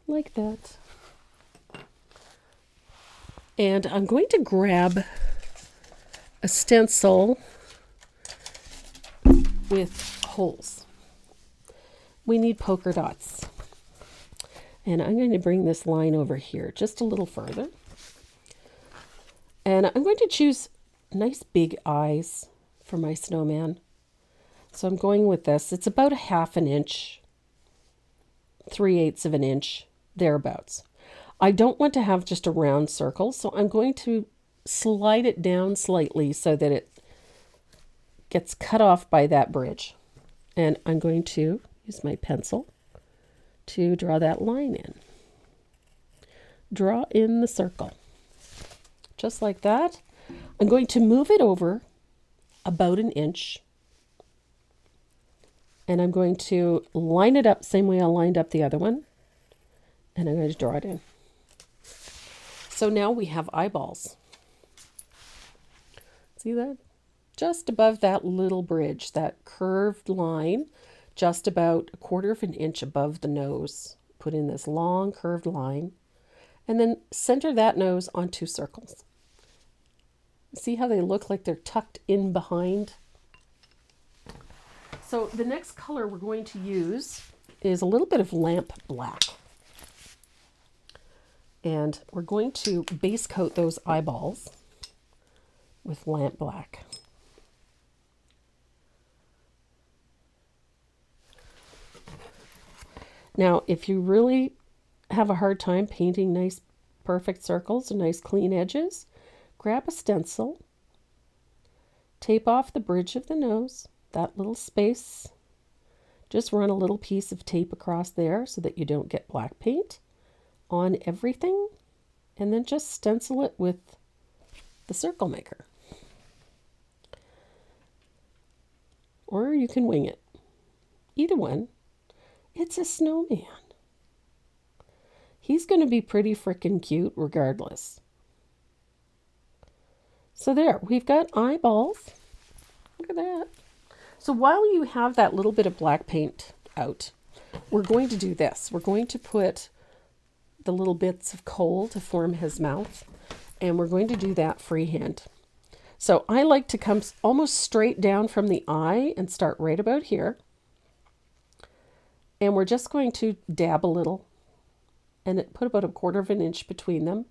Like that. And I'm going to grab a stencil with holes. We need polka dots. And I'm going to bring this line over here just a little further. And I'm going to choose nice big eyes for my snowman. So I'm going with this. It's about 1/2 an inch, 3/8 of an inch, thereabouts. I don't want to have just a round circle, so I'm going to slide it down slightly so that it gets cut off by that bridge. And I'm going to use my pencil to draw that line in. Draw in the circle. Just like that. I'm going to move it over about 1 inch. And I'm going to line it up same way I lined up the other one. And I'm going to draw it in. So now we have eyeballs. See that? just above that little bridge, that curved line, just about 1/4 of an inch above the nose. Put in this long curved line, and then center that nose on 2 circles. See how they look like they're tucked in behind? So the next color we're going to use is a little bit of lamp black. And we're going to base coat those eyeballs with lamp black. Now, if you really have a hard time painting nice, perfect circles and nice clean edges, grab a stencil, tape off the bridge of the nose, that little space. Just run a little piece of tape across there so that you don't get black paint on everything, and then just stencil it with the circle maker. Or you can wing it. Either one. It's a snowman. He's going to be pretty freaking cute regardless. So there, we've got eyeballs. Look at that. So while you have that little bit of black paint out, we're going to do this. We're going to put the little bits of coal to form his mouth, and we're going to do that freehand. So I like to come almost straight down from the eye and start right about here. And we're just going to dab a little and put about 1/4 of an inch between them.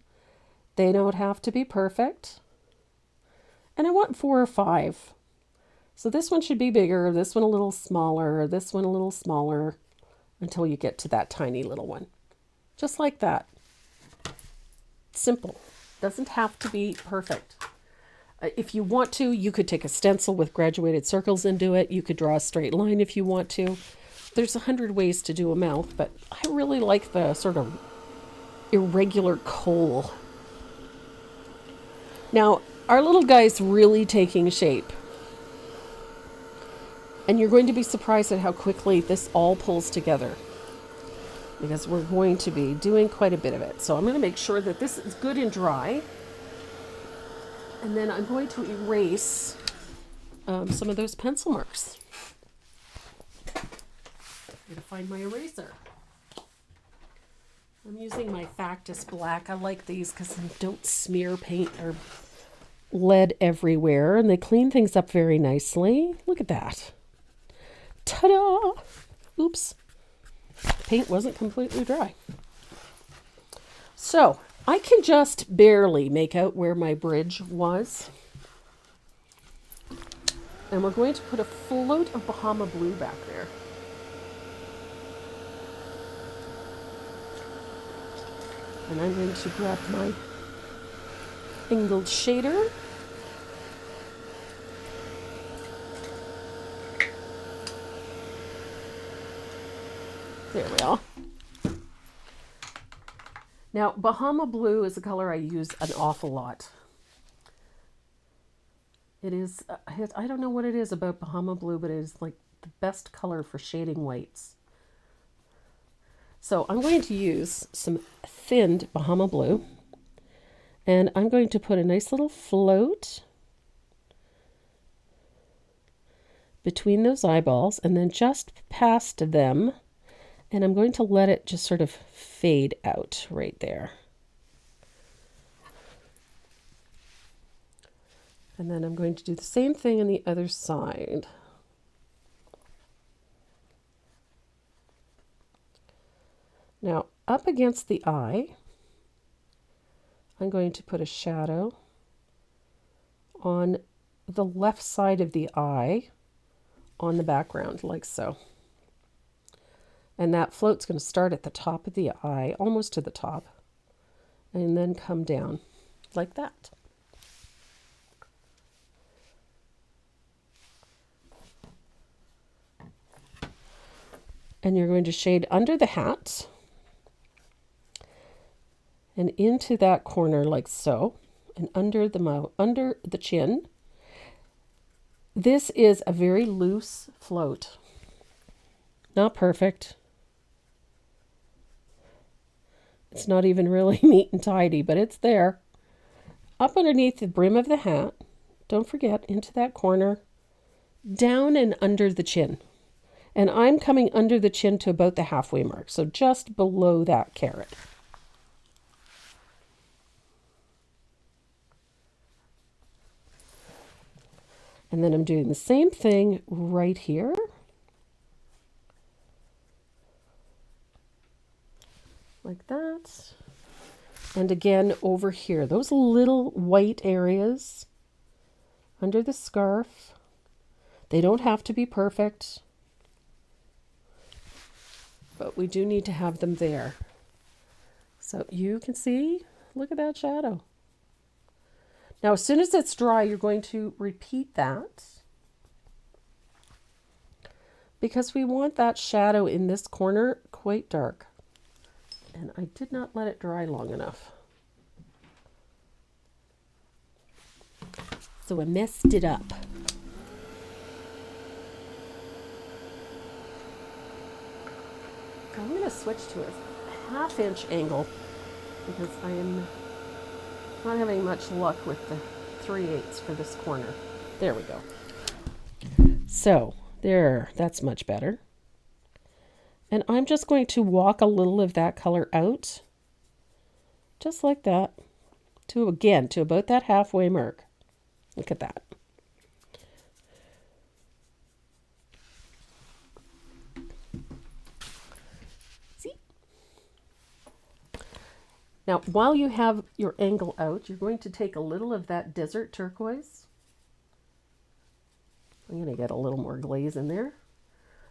They don't have to be perfect. And I want 4 or 5. So this one should be bigger, this one a little smaller, this one a little smaller, until you get to that tiny little one. Just like that. Simple. Doesn't have to be perfect. If you want to, you could take a stencil with graduated circles and do it. You could draw a straight line if you want to. There's 100 ways to do a mouth, but I really like the sort of irregular coal. Now, our little guy's really taking shape. And you're going to be surprised at how quickly this all pulls together, because we're going to be doing quite a bit of it. So I'm going to make sure that this is good and dry. And then I'm going to erase some of those pencil marks. I'm going to find my eraser. I'm using my Factus Black. I like these because they don't smear paint or lead everywhere, and they clean things up very nicely. Look at that. Ta-da! Oops. Paint wasn't completely dry. So I can just barely make out where my bridge was. And we're going to put a float of Bahama Blue back there. And I'm going to grab my angled shader. There we are. Now, Bahama Blue is a color I use an awful lot. It is, I don't know what it is about Bahama Blue, but it is like the best color for shading whites. So I'm going to use some thinned Bahama Blue, and I'm going to put a nice little float between those eyeballs and then just past them, and I'm going to let it just sort of fade out right there. And then I'm going to do the same thing on the other side. Now, up against the eye, I'm going to put a shadow on the left side of the eye on the background, like so. And that float's going to start at the top of the eye, almost to the top, and then come down like that. And you're going to shade under the hat and into that corner like so, and under the mouth, under the chin. This is a very loose float. Not perfect. It's not even really neat and tidy, but it's there. Up underneath the brim of the hat, don't forget, into that corner, down and under the chin. And I'm coming under the chin to about the halfway mark, so just below that carrot. And then I'm doing the same thing right here. Like that. And again over here, those little white areas under the scarf. They don't have to be perfect, but we do need to have them there. So you can see, look at that shadow. Now, as soon as it's dry, you're going to repeat that because we want that shadow in this corner quite dark. And I did not let it dry long enough. So I messed it up. I'm going to switch to a 1/2 inch angle because I am not having much luck with the 3/8 for this corner. There we go. So there, that's much better. And I'm just going to walk a little of that color out, just like that, to about that halfway mark. Look at that. See? Now, while you have your angle out, you're going to take a little of that desert turquoise. I'm going to get a little more glaze in there.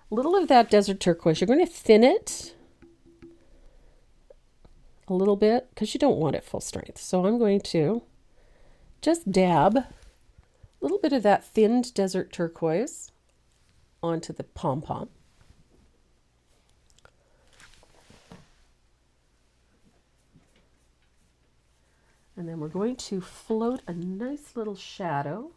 A little of that desert turquoise, you're going to thin it a little bit because you don't want it full strength. So I'm going to just dab a little bit of that thinned desert turquoise onto the pom-pom. And then we're going to float a nice little shadow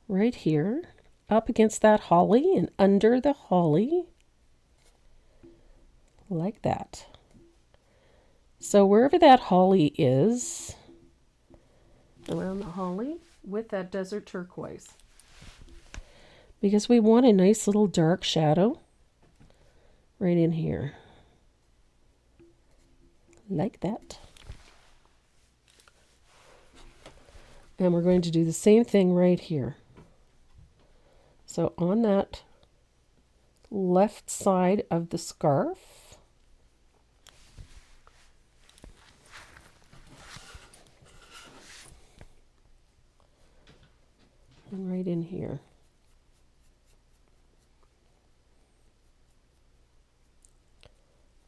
right here up against that holly and under the holly, like that. So wherever that holly is, around the holly with that desert turquoise, because we want a nice little dark shadow right in here, like that. And we're going to do the same thing right here. So on that left side of the scarf, and right in here.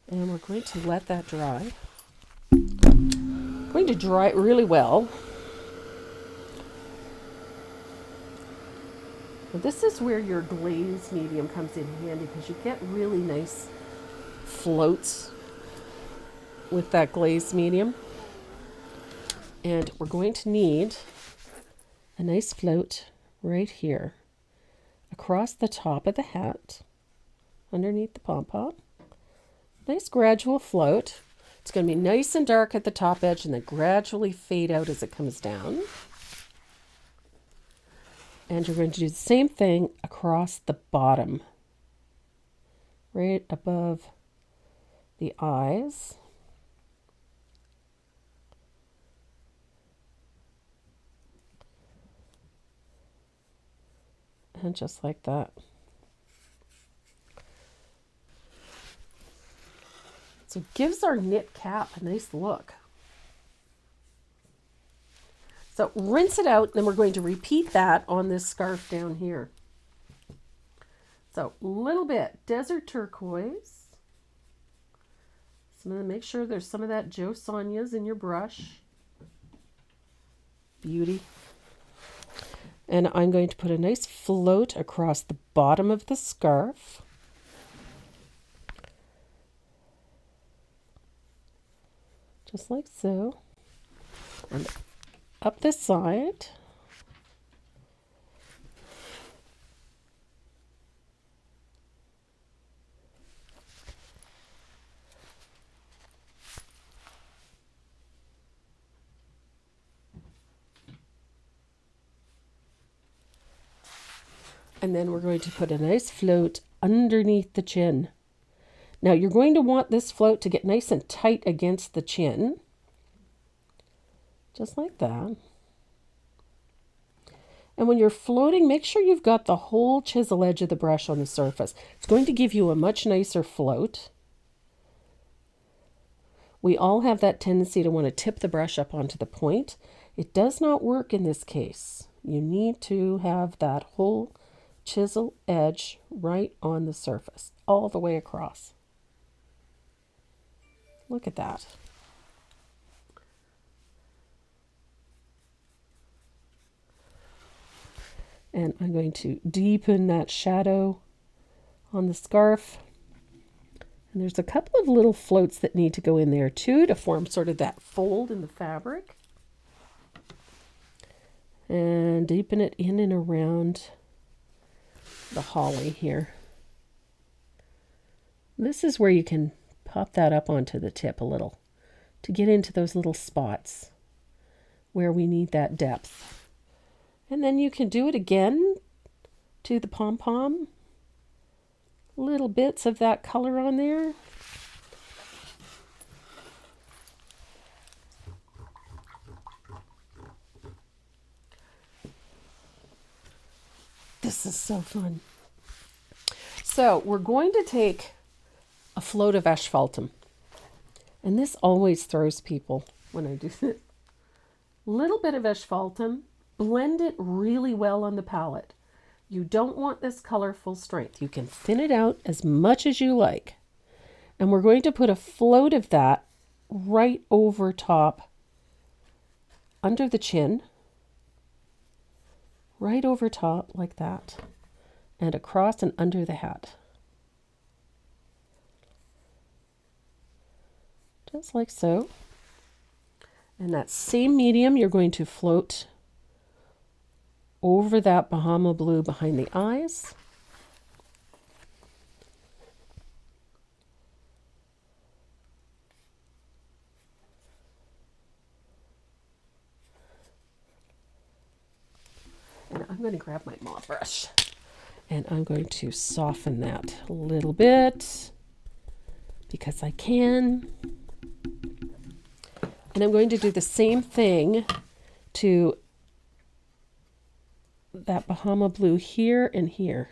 And we're going to let that dry. Going to dry it really well. Now this is where your glaze medium comes in handy because you get really nice floats with that glaze medium. And we're going to need a nice float right here across the top of the hat, underneath the pom-pom. Nice gradual float. It's going to be nice and dark at the top edge and then gradually fade out as it comes down. And you're going to do the same thing across the bottom, right above the eyes. And just like that. So it gives our knit cap a nice look. So rinse it out, then we're going to repeat that on this scarf down here. So a little bit desert turquoise. So I'm going to make sure there's some of that Jo Sonja's in your brush. Beauty. And I'm going to put a nice float across the bottom of the scarf. Just like so. And up this side. And then we're going to put a nice float underneath the chin. Now you're going to want this float to get nice and tight against the chin. Just like that. And when you're floating, make sure you've got the whole chisel edge of the brush on the surface. It's going to give you a much nicer float. We all have that tendency to want to tip the brush up onto the point. It does not work in this case. You need to have that whole chisel edge right on the surface, all the way across. Look at that. And I'm going to deepen that shadow on the scarf. And there's a couple of little floats that need to go in there too to form sort of that fold in the fabric. And deepen it in and around the holly here. This is where you can pop that up onto the tip a little to get into those little spots where we need that depth. And then you can do it again to the pom-pom. Little bits of that color on there. This is so fun. So we're going to take a float of asphaltum. And this always throws people when I do it. Little bit of asphaltum. Blend it really well on the palette. You don't want this color full strength. You can thin it out as much as you like. And we're going to put a float of that right over top, under the chin, right over top like that, and across and under the hat. Just like so. And that same medium you're going to float over that Bahama blue behind the eyes. And I'm going to grab my mop brush and I'm going to soften that a little bit because I can. And I'm going to do the same thing to that Bahama blue here and here,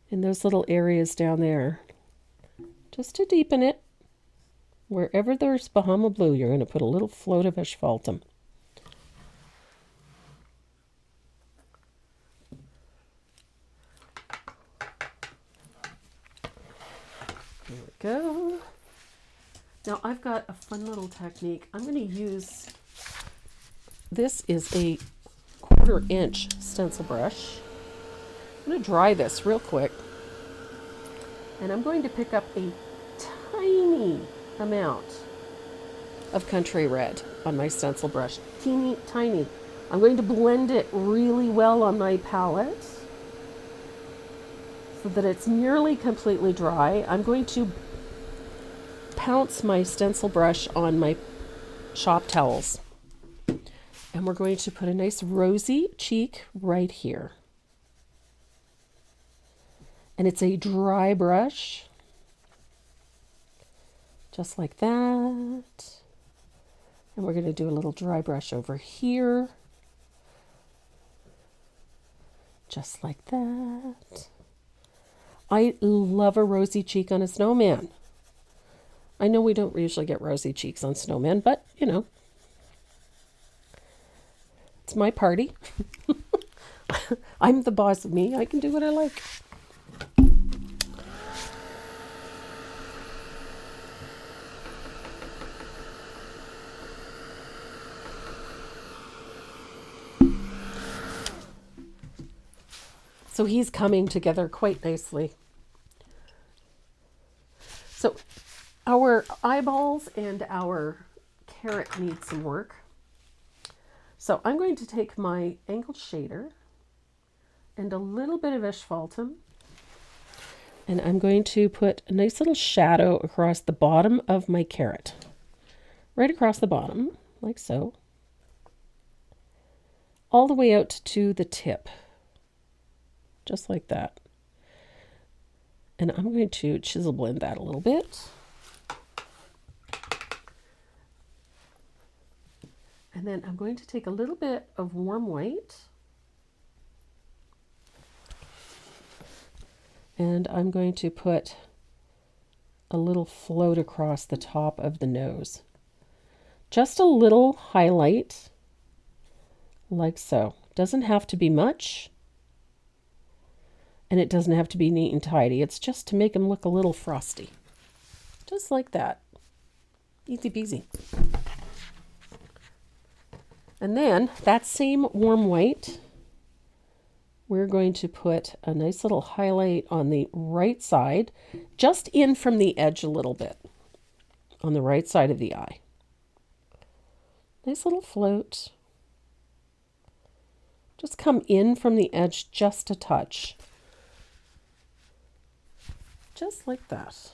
in those little areas down there, just to deepen it. Wherever there's Bahama blue, you're going to put a little float of asphaltum. There we go. Now I've got a fun little technique. I'm going to use, this is a 1/4 inch stencil brush. I'm going to dry this real quick. And I'm going to pick up a tiny amount of country red on my stencil brush. Teeny tiny. I'm going to blend it really well on my palette so that it's nearly completely dry. I'm going to pounce my stencil brush on my shop towels. And we're going to put a nice rosy cheek right here. And it's a dry brush. Just like that. And we're going to do a little dry brush over here. Just like that. I love a rosy cheek on a snowman. I know we don't usually get rosy cheeks on snowmen, but you know. It's my party. I'm the boss of me. I can do what I like. So he's coming together quite nicely. So our eyeballs and our carrot need some work. So I'm going to take my angled shader and a little bit of asphaltum, and I'm going to put a nice little shadow across the bottom of my carrot. Right across the bottom, like so. All the way out to the tip. just like that. And I'm going to chisel blend that a little bit. And then I'm going to take a little bit of warm white. And I'm going to put a little float across the top of the nose. Just a little highlight, like so. Doesn't have to be much. And it doesn't have to be neat and tidy. It's just to make them look a little frosty. Just like that. Easy peasy. And then that same warm white, we're going to put a nice little highlight on the right side, just in from the edge a little bit, on the right side of the eye. Nice little float. Just come in from the edge just a touch. Just like that.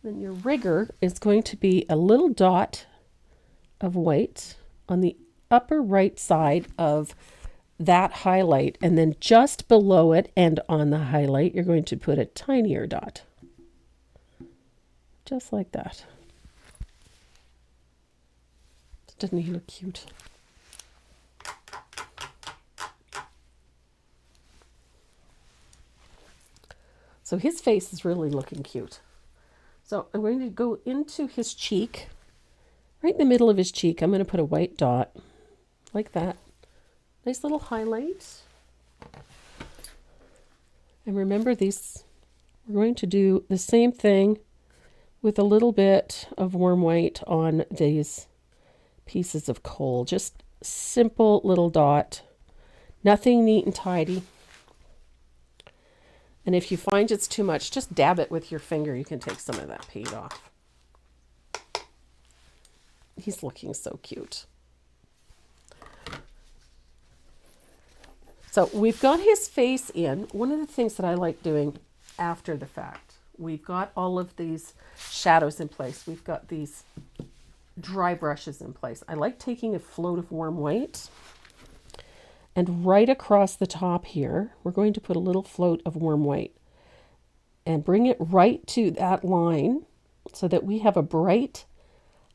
Then your rigger is going to be a little dot of white on the upper right side of that highlight, and then just below it and on the highlight you're going to put a tinier dot. Just like that. Doesn't he look cute? So his face is really looking cute. So I'm going to go into his cheek, right in the middle of his cheek. I'm going to put a white dot like that. Nice little highlight. And remember these, we're going to do the same thing with a little bit of warm white on these pieces of coal. Just simple little dot. Nothing neat and tidy. And if you find it's too much, just dab it with your finger. You can take some of that paint off. He's looking so cute. So we've got his face in. One of the things that I like doing after the fact, we've got all of these shadows in place. We've got these dry brushes in place. I like taking a float of warm white, and right across the top here, we're going to put a little float of warm white and bring it right to that line so that we have a bright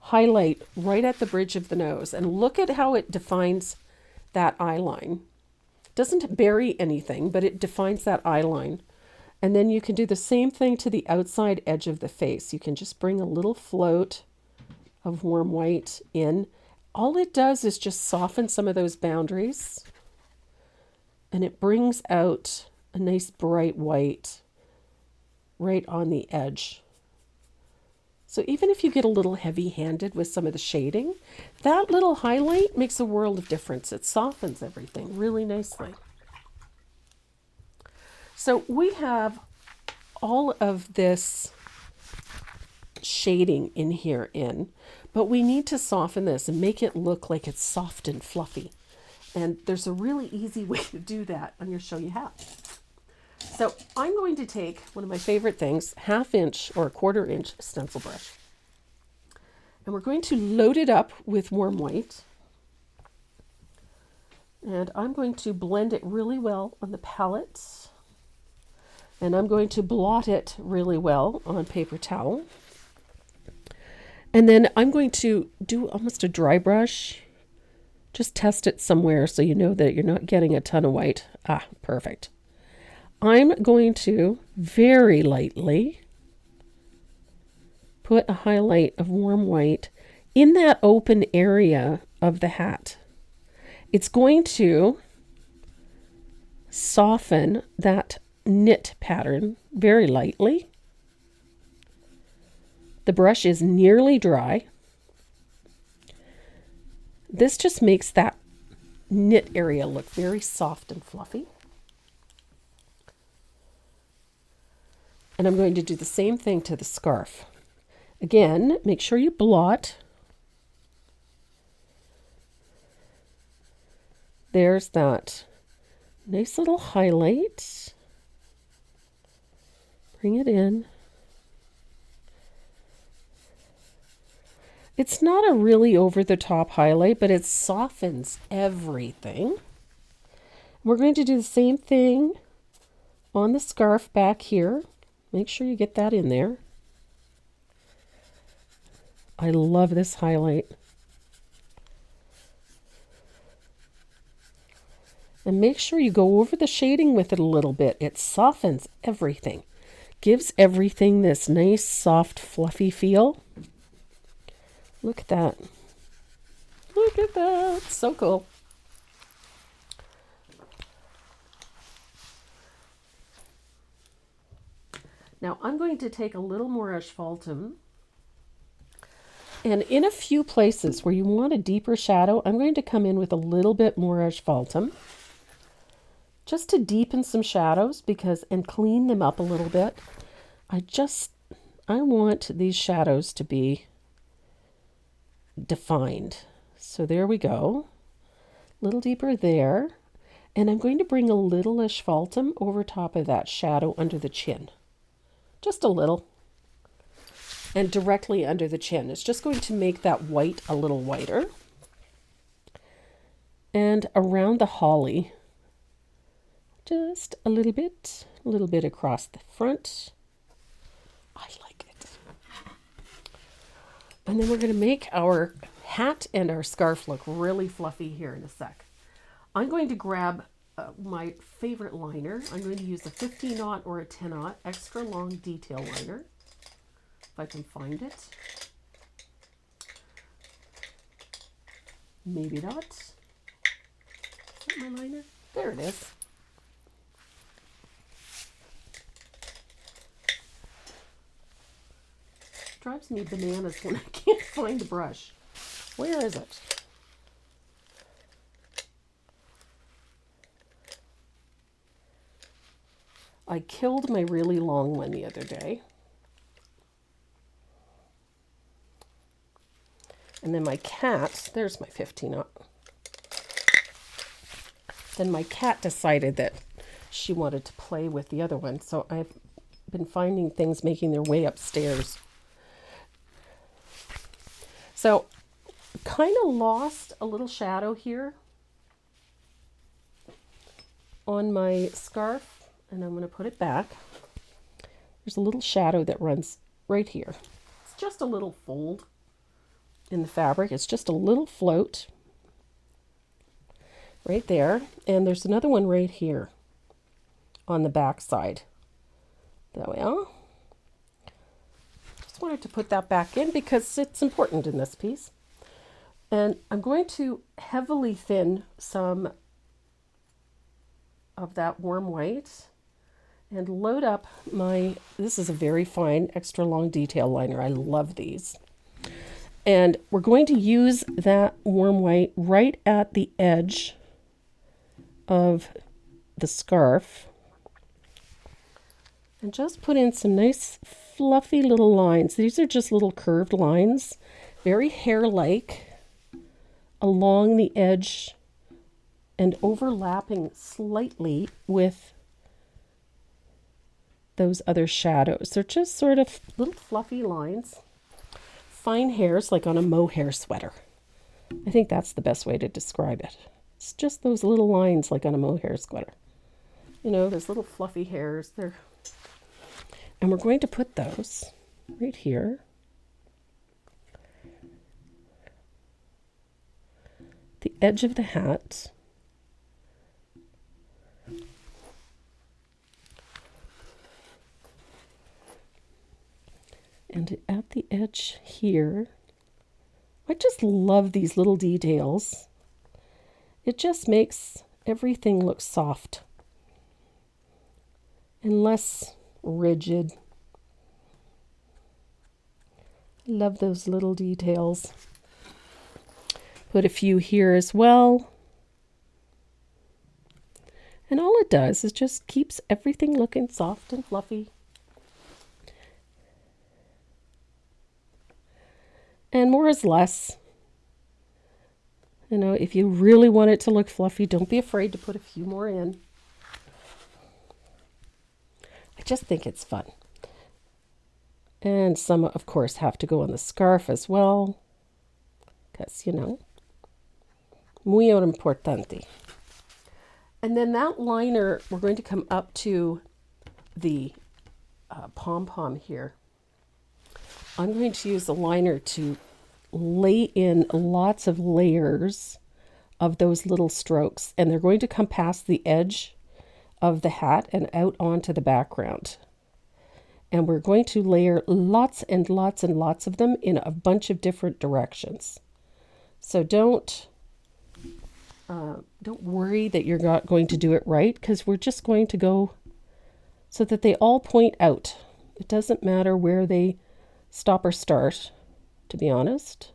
highlight right at the bridge of the nose. And look at how it defines that eye line. It doesn't bury anything, but it defines that eye line. And then you can do the same thing to the outside edge of the face. You can just bring a little float of warm white in. All it does is just soften some of those boundaries. And it brings out a nice bright white right on the edge. So even if you get a little heavy-handed with some of the shading, that little highlight makes a world of difference. It softens everything really nicely. So we have all of this shading in here but we need to soften this and make it look like it's soft and fluffy. And there's a really easy way to do that. I'm going to show you how. So I'm going to take one of my favorite things, 1/2 inch or a 1/4 inch stencil brush. And we're going to load it up with warm white. And I'm going to blend it really well on the palette. And I'm going to blot it really well on paper towel. And then I'm going to do almost a dry brush. Just test it somewhere so you know that you're not getting a ton of white. Ah, perfect. I'm going to very lightly put a highlight of warm white in that open area of the hat. It's going to soften that knit pattern very lightly. The brush is nearly dry. This just makes that knit area look very soft and fluffy. And I'm going to do the same thing to the scarf. Again, make sure you blot. There's that nice little highlight. Bring it in. It's not a really over-the-top highlight, but it softens everything. We're going to do the same thing on the scarf back here. Make sure you get that in there. I love this highlight. And make sure you go over the shading with it a little bit. It softens everything. Gives everything this nice, soft, fluffy feel. Look at that. Look at that. So cool. Now I'm going to take a little more asphaltum. And in a few places where you want a deeper shadow, I'm going to come in with a little bit more asphaltum. Just to deepen some shadows and clean them up a little bit. I want these shadows to be defined. So there we go. A little deeper there. And I'm going to bring a little asphaltum over top of that shadow under the chin. Just a little. And directly under the chin. It's just going to make that white a little whiter. And around the holly. Just a little bit across the front. I like it. And then we're going to make our hat and our scarf look really fluffy here in a sec. I'm going to grab my favorite liner. I'm going to use a 50-aught or a 10-aught extra long detail liner, if I can find it. Maybe not. Is that my liner? There it is. Drives me bananas when I can't find the brush. Where is it? I killed my really long one the other day. And then my cat, there's my 15-aught. Then my cat decided that she wanted to play with the other one. So I've been finding things making their way upstairs. So kind of lost a little shadow here on my scarf, and I'm going to put it back. There's a little shadow that runs right here. It's just a little fold in the fabric. It's just a little float right there. And there's another one right here on the back side. There we are. Just wanted to put that back in because it's important in this piece. And I'm going to heavily thin some of that warm white and load up this is a very fine extra long detail liner. I love these. And we're going to use that warm white right at the edge of the scarf and just put in some nice fluffy little lines. These are just little curved lines, very hair-like, along the edge and overlapping slightly with those other shadows. They're just sort of little fluffy lines, fine hairs like on a mohair sweater. I think that's the best way to describe it. It's just those little lines like on a mohair sweater. You know, those little fluffy hairs there. And we're going to put those right here. The edge of the hat. And at the edge here, I just love these little details. It just makes everything look soft and less rigid. Love those little details. Put a few here as well. And all it does is just keeps everything looking soft and fluffy. And more is less. You know, if you really want it to look fluffy, don't be afraid to put a few more in. I just think it's fun. And some, of course, have to go on the scarf as well. because, you know, muy importante. And then that liner, we're going to come up to the pom-pom here. I'm going to use the liner to lay in lots of layers of those little strokes, and they're going to come past the edge of the hat and out onto the background. And we're going to layer lots and lots and lots of them in a bunch of different directions. So don't worry that you're not going to do it right, because we're just going to go so that they all point out. It doesn't matter where they stop or start, to be honest.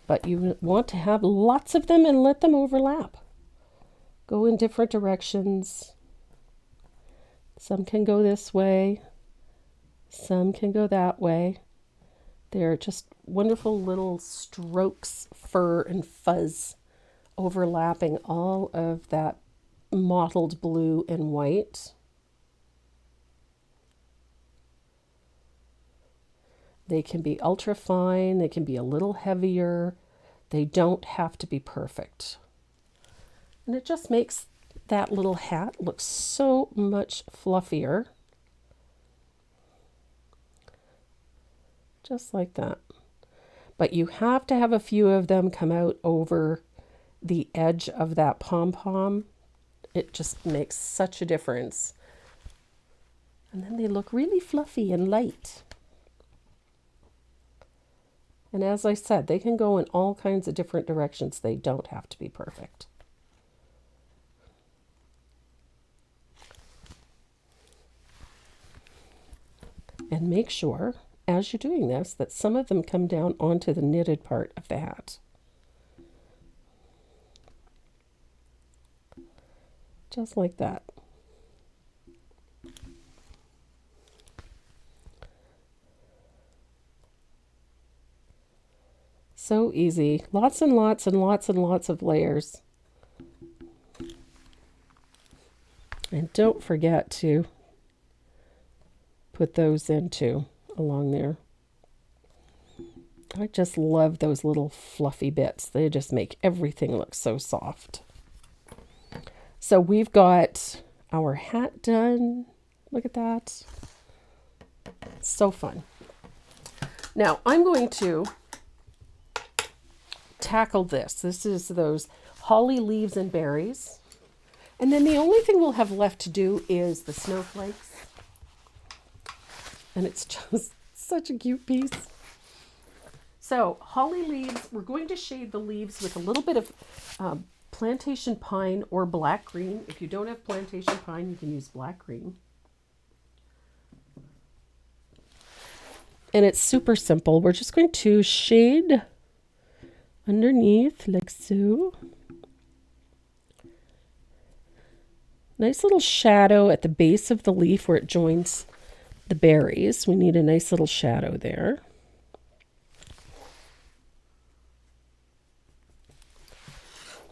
But you want to have lots of them and let them overlap. Go in different directions. Some can go this way. Some can go that way. They're just wonderful little strokes, fur and fuzz, overlapping all of that mottled blue and white. They can be ultra fine, they can be a little heavier. They don't have to be perfect. And it just makes that little hat look so much fluffier. Just like that. But you have to have a few of them come out over the edge of that pom-pom. It just makes such a difference. And then they look really fluffy and light. And as I said, they can go in all kinds of different directions. They don't have to be perfect. And make sure, as you're doing this, that some of them come down onto the knitted part of the hat. Just like that. So easy. Lots and lots and lots and lots of layers. And don't forget to put those in too, along there. I just love those little fluffy bits. They just make everything look so soft. So we've got our hat done. Look at that. So fun. Now I'm going to tackle this. This is those holly leaves and berries. And then the only thing we'll have left to do is the snowflakes. And it's just such a cute piece. So holly leaves, we're going to shade the leaves with a little bit of plantation pine or black green. If you don't have plantation pine, you can use black green. And it's super simple. We're just going to shade underneath like so. Nice little shadow at the base of the leaf where it joins the berries. We need a nice little shadow there.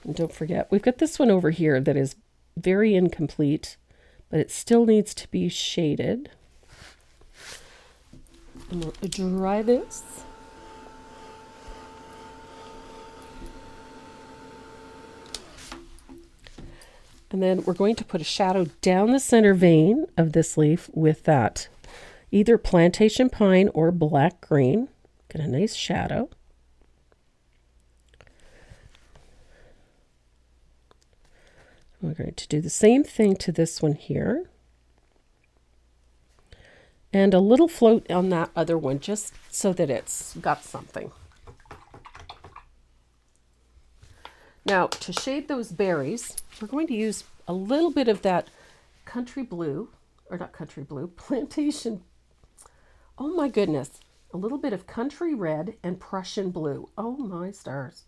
And don't forget, we've got this one over here that is very incomplete, but it still needs to be shaded. I'm going to dry this. And then we're going to put a shadow down the center vein of this leaf with that either plantation pine or black green. Get a nice shadow. We're going to do the same thing to this one here. And a little float on that other one just so that it's got something. Now, to shade those berries, we're going to use a little bit of that country blue, or not country blue, plantation. Oh my goodness. A little bit of country red and Prussian blue. Oh my stars.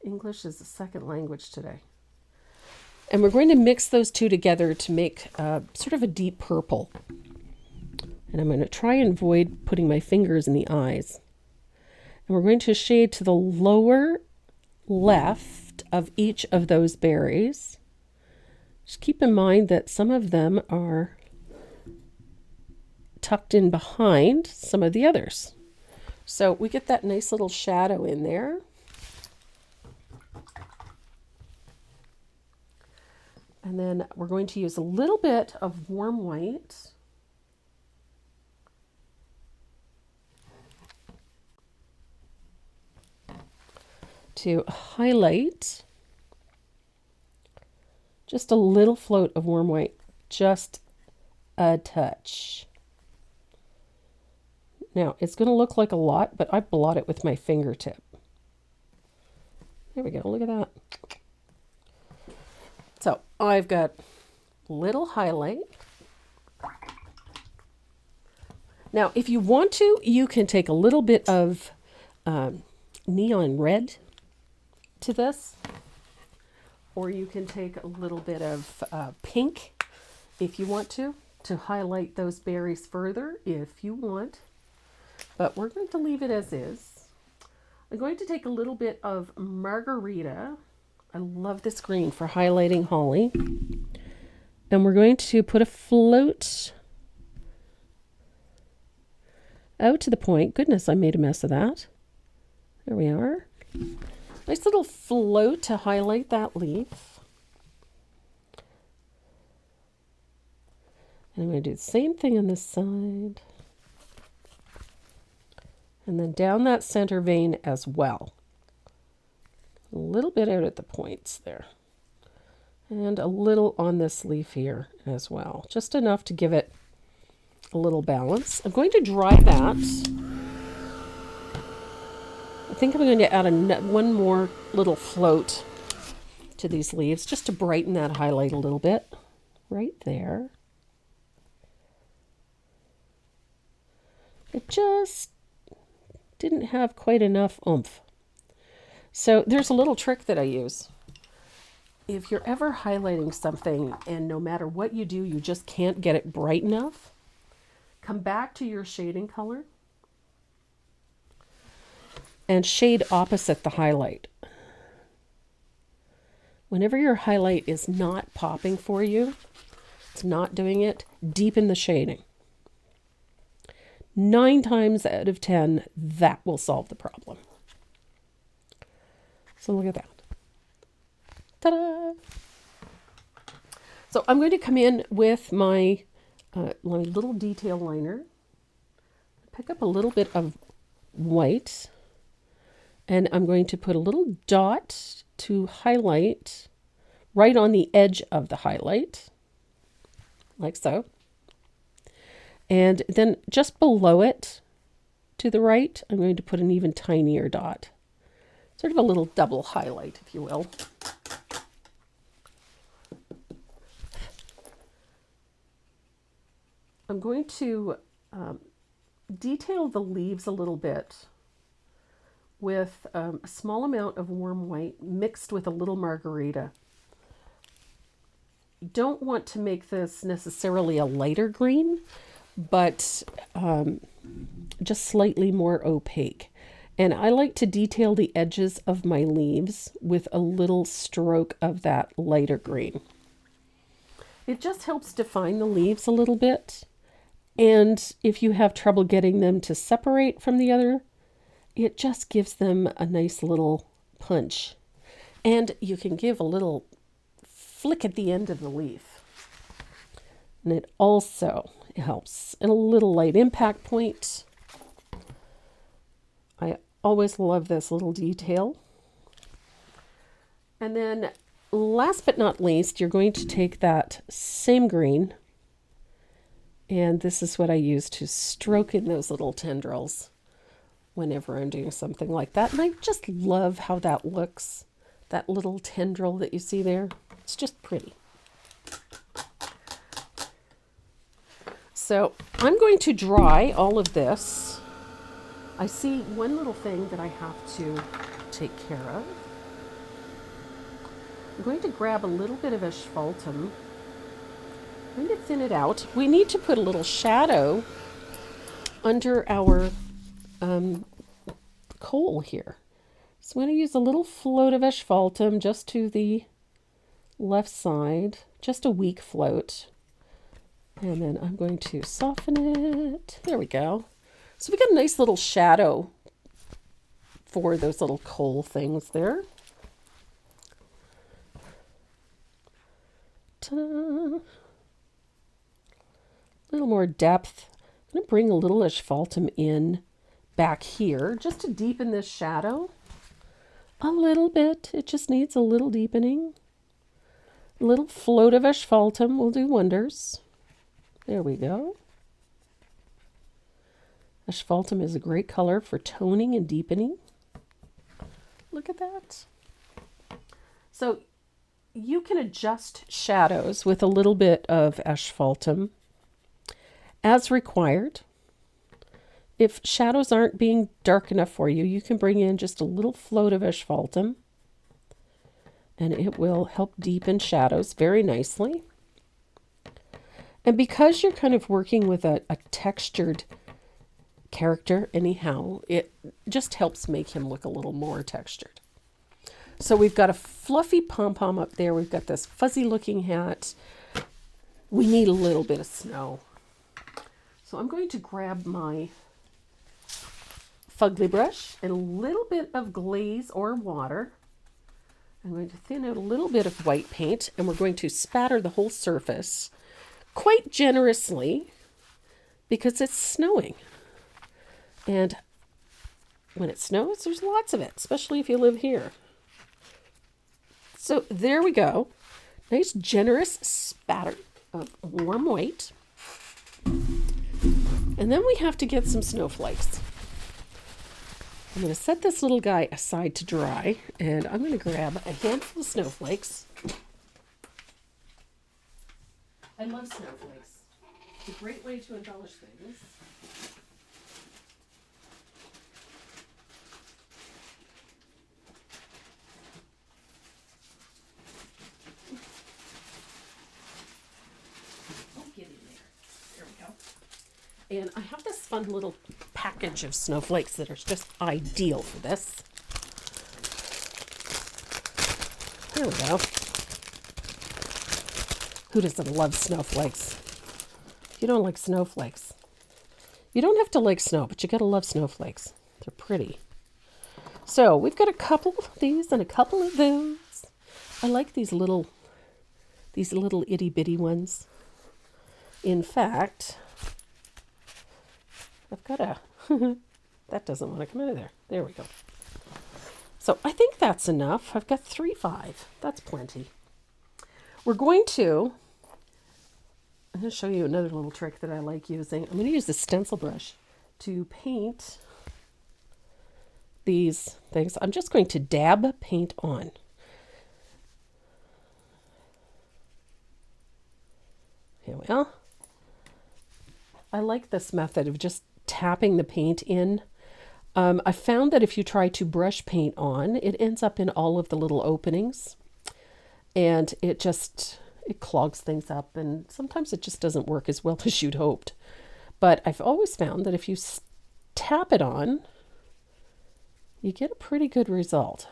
English is a second language today. And we're going to mix those two together to make sort of a deep purple. And I'm going to try and avoid putting my fingers in the eyes. And we're going to shade to the lower left of each of those berries. Just keep in mind that some of them are tucked in behind some of the others. So we get that nice little shadow in there. And then we're going to use a little bit of warm white. To highlight just a little float of warm white, just a touch. Now it's going to look like a lot, but I blot it with my fingertip. There we go, look at that. So I've got a little highlight. Now if you want to, you can take a little bit of neon red to this, or you can take a little bit of pink if you want to highlight those berries further if you want, but we're going to leave it as is. I'm going to take a little bit of margarita. I love this green for highlighting holly, and we're going to put a float out to the point. Goodness, I made a mess of that. There we are. Nice little float to highlight that leaf. And I'm going to do the same thing on this side. And then down that center vein as well. A little bit out at the points there. And a little on this leaf here as well. Just enough to give it a little balance. I'm going to dry that. I think I'm going to add one more little float to these leaves just to brighten that highlight a little bit. Right there. It just didn't have quite enough oomph. So there's a little trick that I use. If you're ever highlighting something and no matter what you do, you just can't get it bright enough, come back to your shading color and shade opposite the highlight. Whenever your highlight is not popping for you, it's not doing it, deepen the shading. 9 times out of 10, that will solve the problem. So look at that. Ta-da! So I'm going to come in with my little detail liner, pick up a little bit of white, and I'm going to put a little dot to highlight right on the edge of the highlight, like so. And then just below it, to the right, I'm going to put an even tinier dot. Sort of a little double highlight, if you will. I'm going to detail the leaves a little bit with a small amount of warm white mixed with a little margarita. You don't want to make this necessarily a lighter green, but just slightly more opaque. And I like to detail the edges of my leaves with a little stroke of that lighter green. It just helps define the leaves a little bit. And if you have trouble getting them to separate from the other, it just gives them a nice little punch. And you can give a little flick at the end of the leaf. And it also helps. And a little light impact point. I always love this little detail. And then last but not least, you're going to take that same green, and this is what I use to stroke in those little tendrils whenever I'm doing something like that. And I just love how that looks, that little tendril that you see there. It's just pretty. So I'm going to dry all of this. I see one little thing that I have to take care of. I'm going to grab a little bit of asphaltum. I'm going to thin it out. We need to put a little shadow under our coal here. So I'm going to use a little float of asphaltum just to the left side, just a weak float. And then I'm going to soften it. There we go. So we got a nice little shadow for those little coal things there. Ta-da. A little more depth. I'm going to bring a little asphaltum in back here just to deepen this shadow a little bit. It just needs a little deepening. A little float of asphaltum will do wonders. There we go. Asphaltum is a great color for toning and deepening. Look at that. So you can adjust shadows with a little bit of asphaltum as required. If shadows aren't being dark enough for you, you can bring in just a little float of asphaltum and it will help deepen shadows very nicely. And because you're kind of working with a textured character anyhow, it just helps make him look a little more textured. So we've got a fluffy pom-pom up there. We've got this fuzzy looking hat. We need a little bit of snow. So I'm going to grab my fugly brush and a little bit of glaze or water. I'm going to thin out a little bit of white paint and we're going to spatter the whole surface quite generously because it's snowing. And when it snows, there's lots of it, especially if you live here. So there we go. Nice generous spatter of warm white. And then we have to get some snowflakes. I'm going to set this little guy aside to dry, and I'm going to grab a handful of snowflakes. I love snowflakes. It's a great way to embellish things. Oh, get in there. There we go. And I have this fun little package of snowflakes that are just ideal for this. There we go. Who doesn't love snowflakes? You don't like snowflakes. You don't have to like snow, but you gotta love snowflakes. They're pretty. So we've got a couple of these and a couple of those. I like these little itty bitty ones. In fact, I've got a, that doesn't want to come out of there. There we go. So I think that's enough. I've got 3-5. That's plenty. I'm going to show you another little trick that I like using. I'm going to use the stencil brush to paint these things. I'm just going to dab paint on. Here we are. I like this method of just tapping the paint in. I found that if you try to brush paint on, it ends up in all of the little openings and it clogs things up, and sometimes it just doesn't work as well as you'd hoped. But I've always found that if you tap it on, you get a pretty good result.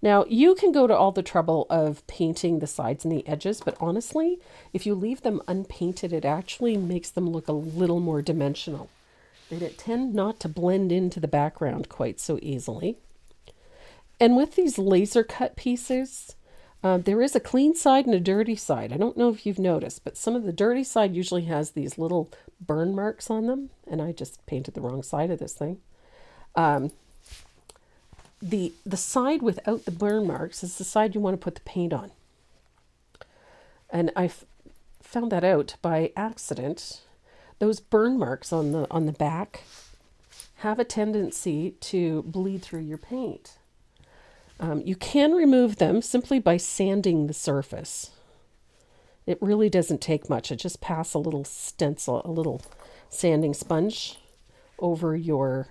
Now, you can go to all the trouble of painting the sides and the edges, but honestly, if you leave them unpainted, it actually makes them look a little more dimensional. They tend not to blend into the background quite so easily. And with these laser cut pieces, there is a clean side and a dirty side. I don't know if you've noticed, but some of the dirty side usually has these little burn marks on them, and I just painted the wrong side of this thing. The side without the burn marks is the side you want to put the paint on. And I found that out by accident. Those burn marks on the back have a tendency to bleed through your paint. You can remove them simply by sanding the surface. It really doesn't take much. I just pass a little stencil, a little sanding sponge over your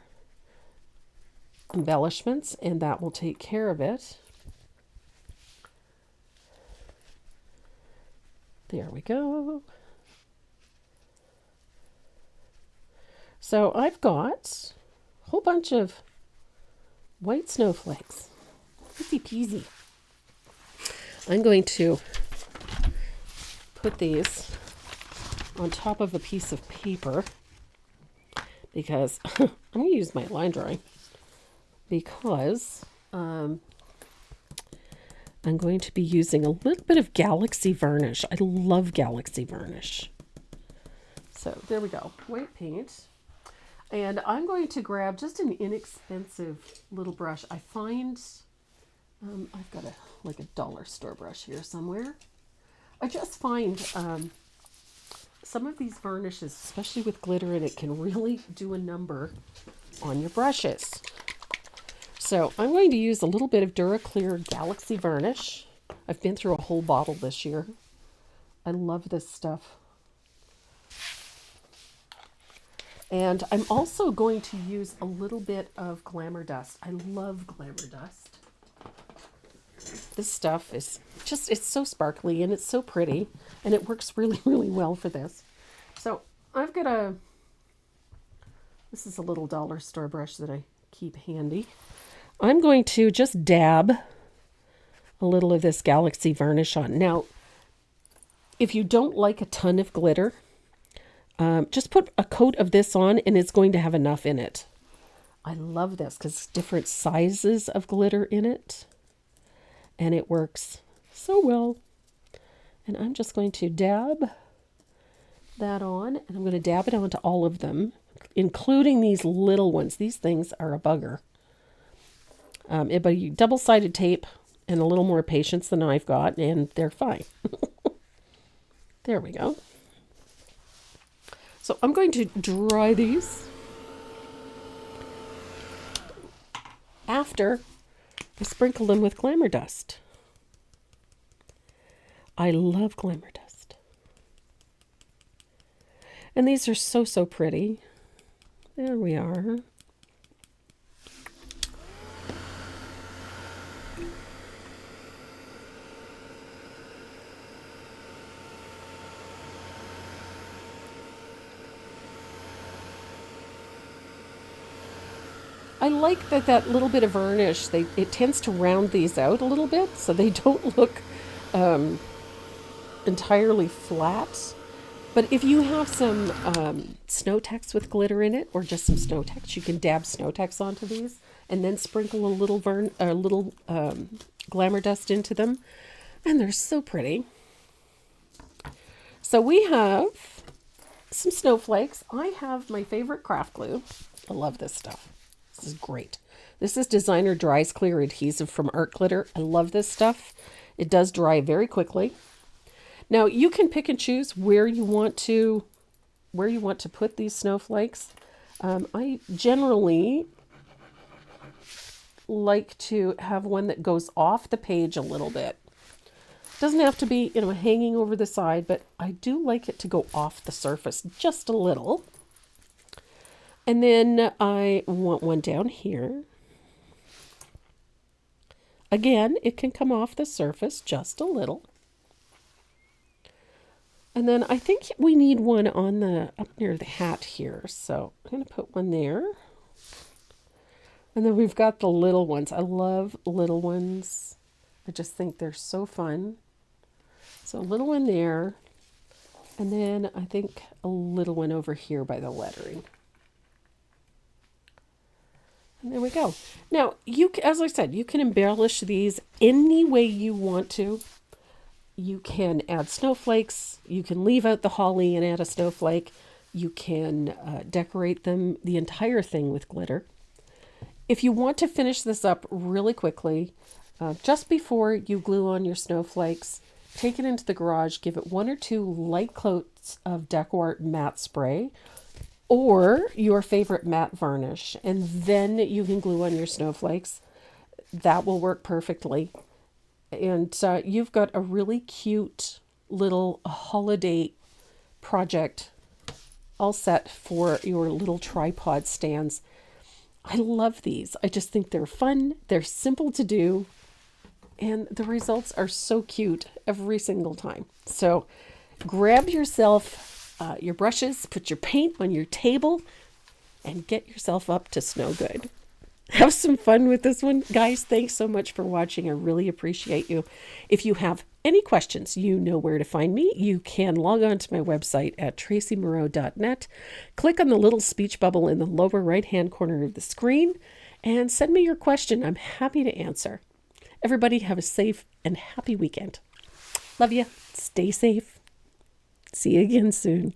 embellishments, and that will take care of it. There we go. So I've got a whole bunch of white snowflakes. Easy peasy. I'm going to put these on top of a piece of paper. because I'm going to use my line drawing because I'm going to be using a little bit of Galaxy varnish. I love Galaxy varnish. So there we go, white paint. And I'm going to grab just an inexpensive little brush. I find, I've got like a dollar store brush here somewhere. I just find some of these varnishes, especially with glitter in it, can really do a number on your brushes. So I'm going to use a little bit of Duraclear Galaxy varnish. I've been through a whole bottle this year. I love this stuff. And I'm also going to use a little bit of Glamour Dust. I love Glamour Dust. This stuff is just, it's so sparkly and it's so pretty. And it works really, really well for this. So I've got this is a little dollar store brush that I keep handy. I'm going to just dab a little of this Galaxy varnish on. Now, if you don't like a ton of glitter, just put a coat of this on and it's going to have enough in it. I love this because it's different sizes of glitter in it. And it works so well. And I'm just going to dab that on. And I'm going to dab it onto all of them, including these little ones. These things are a bugger. But you double-sided tape and a little more patience than I've got, and they're fine. There we go. So I'm going to dry these after I sprinkle them with Glamour Dust. I love Glamour Dust. And these are so, so pretty. There we are. I like that little bit of varnish, it tends to round these out a little bit so they don't look entirely flat. But if you have some Snow Tex with glitter in it, or just some Snow Tex, you can dab Snow Tex onto these and then sprinkle a little Glamour Dust into them. And they're so pretty. So we have some snowflakes. I have my favorite craft glue. I love this stuff. This is great. This is Designer Dries Clear Adhesive from Art Glitter. I love this stuff. It does dry very quickly. Now you can pick and choose where you want to put these snowflakes. I generally like to have one that goes off the page a little bit. It doesn't have to be, hanging over the side, but I do like it to go off the surface just a little. And then I want one down here. Again, it can come off the surface just a little. And then I think we need one on up near the hat here. So I'm going to put one there. And then we've got the little ones. I love little ones. I just think they're so fun. So a little one there. And then I think a little one over here by the lettering. And there we go. Now, as I said, you can embellish these any way you want to. You can add snowflakes. You can leave out the holly and add a snowflake. You can decorate them, the entire thing, with glitter. If you want to finish this up really quickly, just before you glue on your snowflakes, take it into the garage, give it 1 or 2 light coats of DecoArt matte spray, or your favorite matte varnish, and then you can glue on your snowflakes. That will work perfectly. And you've got a really cute little holiday project all set for your little tripod stands. I love these. I just think they're fun. They're simple to do. And the results are so cute every single time. So grab yourself your brushes, put your paint on your table, and get yourself up to snow good. Have some fun with this one. Guys, thanks so much for watching. I really appreciate you. If you have any questions, you know where to find me. You can log on to my website at tracymoreau.net. Click on the little speech bubble in the lower right-hand corner of the screen and send me your question. I'm happy to answer. Everybody have a safe and happy weekend. Love you. Stay safe. See you again soon.